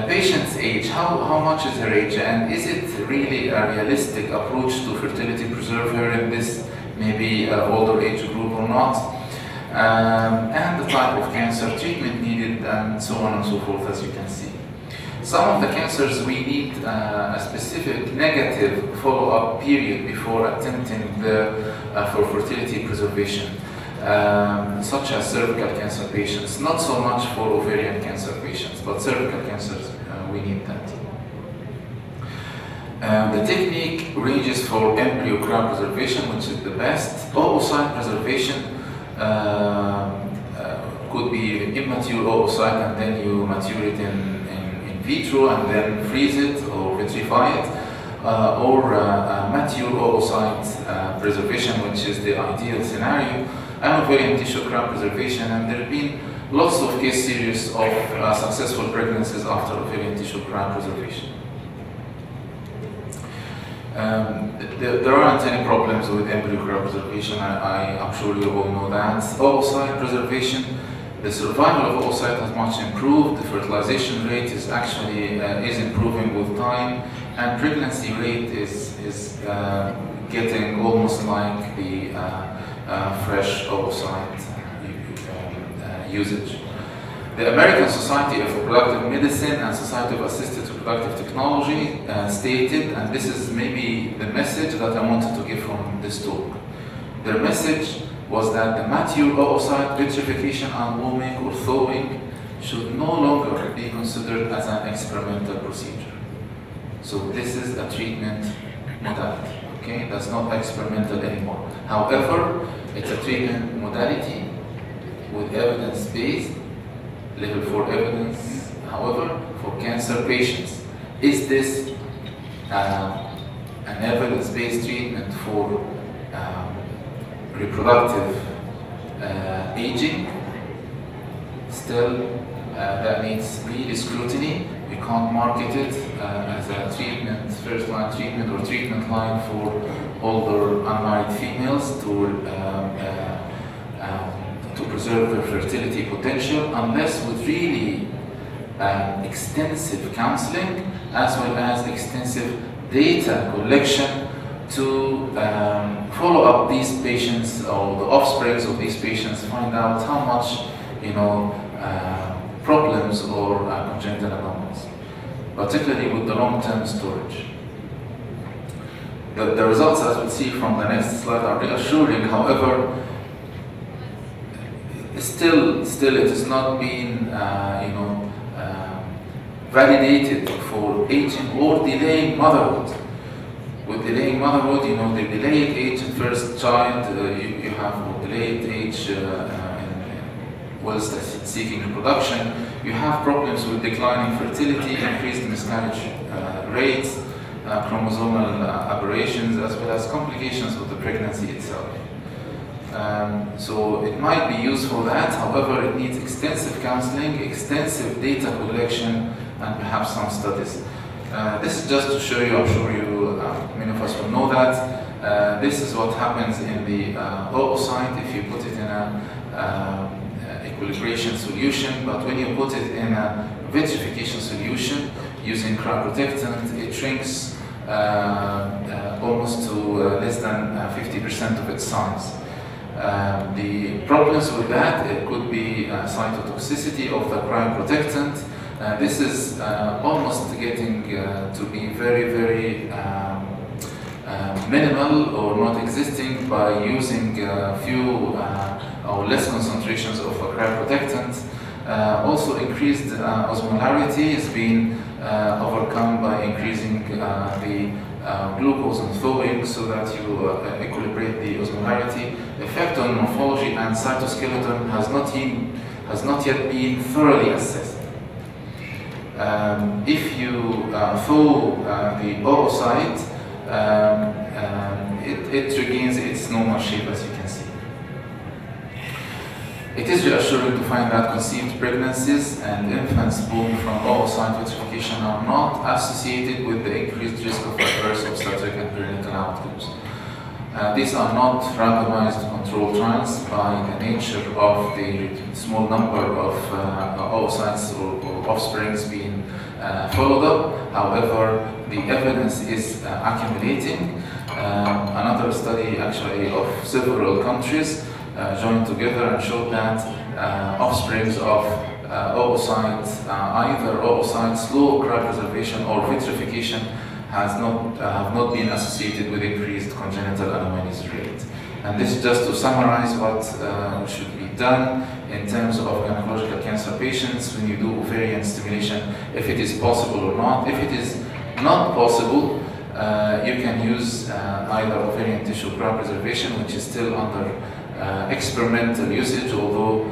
patient's age, how much is her age, and is it really a realistic approach to fertility preserve her in this maybe older age group or not, and the type of cancer treatment needed, and so on and so forth, as you can see. Some of the cancers we need a specific negative follow-up period before attempting for fertility preservation, such as cervical cancer patients. Not so much for ovarian cancer patients, but cervical cancers, we need that. The technique ranges for embryo crab preservation, which is the best. Oocyte preservation could be immature oocyte, and then you mature it in vitro and then freeze it or vitrify it, or mature oocyte preservation, which is the ideal scenario, and ovarian tissue crab preservation. And there have been lots of case series of successful pregnancies after ovarian tissue crab preservation. There aren't any problems with embryo crab preservation. I'm sure you all know that. Oocyte preservation, the survival of oocyte has much improved. The fertilization rate is actually is improving with time, and pregnancy rate is getting almost like the fresh oocyte usage. The American Society of Reproductive Medicine and Society of Assisted Reproductive Technology stated, and this is maybe the message that I wanted to give from this talk. Their message was that the mature oocyte vitrification and warming or thawing should no longer be considered as an experimental procedure. So this is a treatment modality, okay? That's not experimental anymore. However, it's a treatment modality with evidence-based, level 4 evidence. However, for cancer patients, is this an evidence-based treatment for reproductive aging? Still, that needs really scrutiny. We can't market it as a treatment, first-line treatment or treatment line for older unmarried females to preserve their fertility potential, unless with really extensive counseling as well as extensive data collection to follow up these patients or the offsprings of these patients, find out how much, problems or congenital anomalies, particularly with the long-term storage. The results, as we'll see from the next slide, are reassuring. However, still it has not been validated for aging or delaying motherhood. With delaying motherhood, the delayed age in first child, you have delayed age whilst seeking reproduction. You have problems with declining fertility, increased miscarriage rates, chromosomal aberrations, as well as complications with the pregnancy itself. So it might be used for that. However, it needs extensive counseling, extensive data collection, and perhaps some studies. This is just to show you, I'm sure you, many of us will know that. This is what happens in the oocyte if you put it in a equilibration solution, but when you put it in a vitrification solution using cryoprotectant, it shrinks almost to less than 50% of its size. The problems with that, it could be cytotoxicity of the cryoprotectant. This is almost getting to be very, very minimal or not existing by using few or less concentrations of a cryoprotectant. Also, increased osmolarity is being overcome by increasing the glucose and thawing so that you equilibrate the osmolarity. The effect on morphology and cytoskeleton has not yet been thoroughly assessed. If you thaw the oocyte, it regains its normal shape, as you can see. It is reassuring to find that conceived pregnancies and infants born from oocyte vitrification are not associated with the increased risk of adverse obstetric and perinatal outcomes. These are not randomized controlled trials by the nature of the small number of oocytes or offsprings being followed up. However, the evidence is accumulating. Another study actually of several countries joined together and showed that offsprings of oocytes, either oocytes, low cryopreservation or vitrification have not been associated with increased congenital anomalies rate. And this is just to summarize what should be done in terms of gynecological cancer patients when you do ovarian stimulation, if it is possible or not. If it is not possible, you can use either ovarian tissue cryopreservation, which is still under experimental usage, although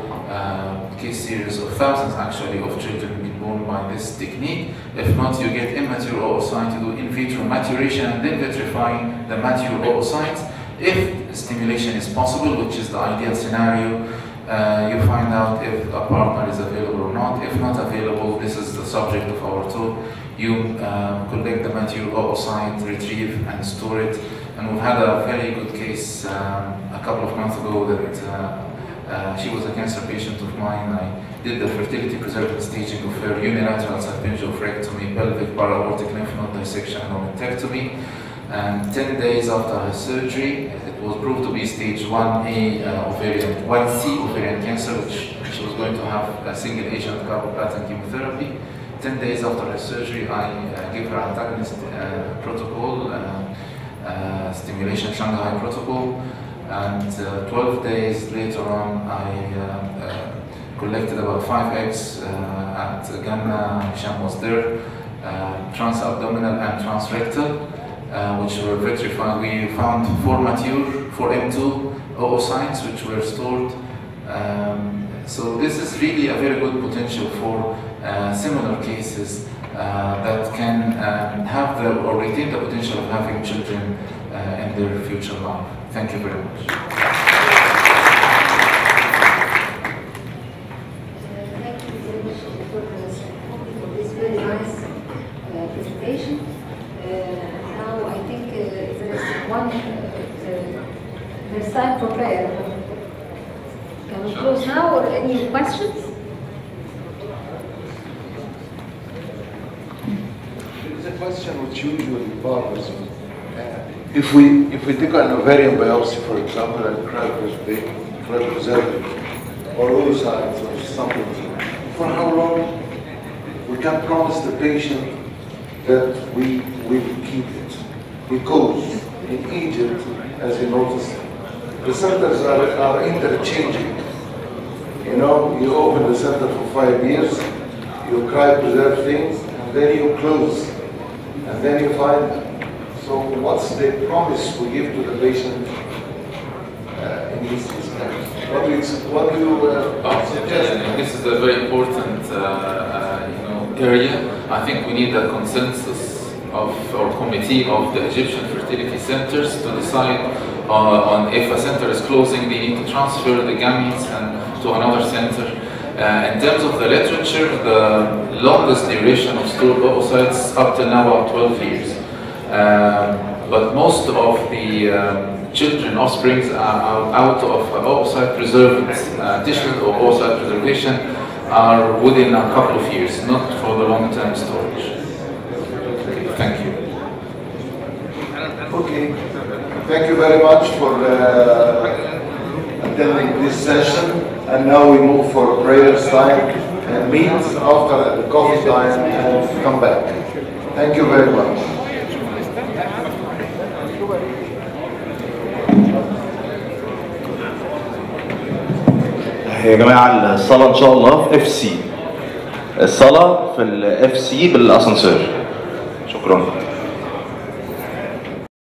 case series of thousands actually of children been born by this technique. If not, you get immature oocyte to do in vitro maturation and then vitrifying the mature oocytes. If stimulation is possible, which is the ideal scenario, you find out if a partner is available or not. If not available, this is the subject of our talk. You collect the mature oocyte, retrieve and store it. And we've had a very good case a couple of months ago that she was a cancer patient of mine. I did the fertility preserving staging of her unilateral salpingiorectomy, pelvic para-aortic lymph node dissection and lumpectomy. And 10 days after her surgery, it was proved to be stage 1A ovarian, 1C ovarian cancer, which she was going to have a single agent carboplatin chemotherapy. 10 days after her surgery, I gave her antagonist protocol, stimulation Shanghai protocol, and 12 days later on, I collected about 5 eggs at Ghana. Hisham was there, transabdominal and transrectal, which were vitrified. We found 4 mature, 4 M2 oocytes, which were stored. So this is really a very good potential for similar cases that can have or retain the potential of having children in their future life. Thank you very much. Thank you very much for this very nice presentation. Now I think there's time for prayer. Can we close now, or any questions? There is a question which usually bothers me. If we take an ovarian biopsy, for example, and cryopreserve or oocytes or something, for how long we can promise the patient that we will keep it? Because in Egypt, as you notice, the centers are interchanging. You know, you open the center for 5 years, you cryopreserve things, and then you close, and then you find. So what's the promise we give to the patient in these respects? What do you suggest? This is a very important area. I think we need a consensus or committee of the Egyptian fertility centers to decide on if a center is closing, they need to transfer the gametes to another center. In terms of the literature, the longest duration of stored oocytes up to now are 12 years. But most of the children, offsprings, are out of oocyte preserved tissue or oocyte preservation are within a couple of years, not for the long-term storage. Okay, thank you. Okay, thank you very much for attending this session. And now we move for prayers time and meet after the coffee time and come back. Thank you very much. يا جماعة الصلاة إن شاء الله في FC. الصلاة في FC بالأسانسير. شكرا.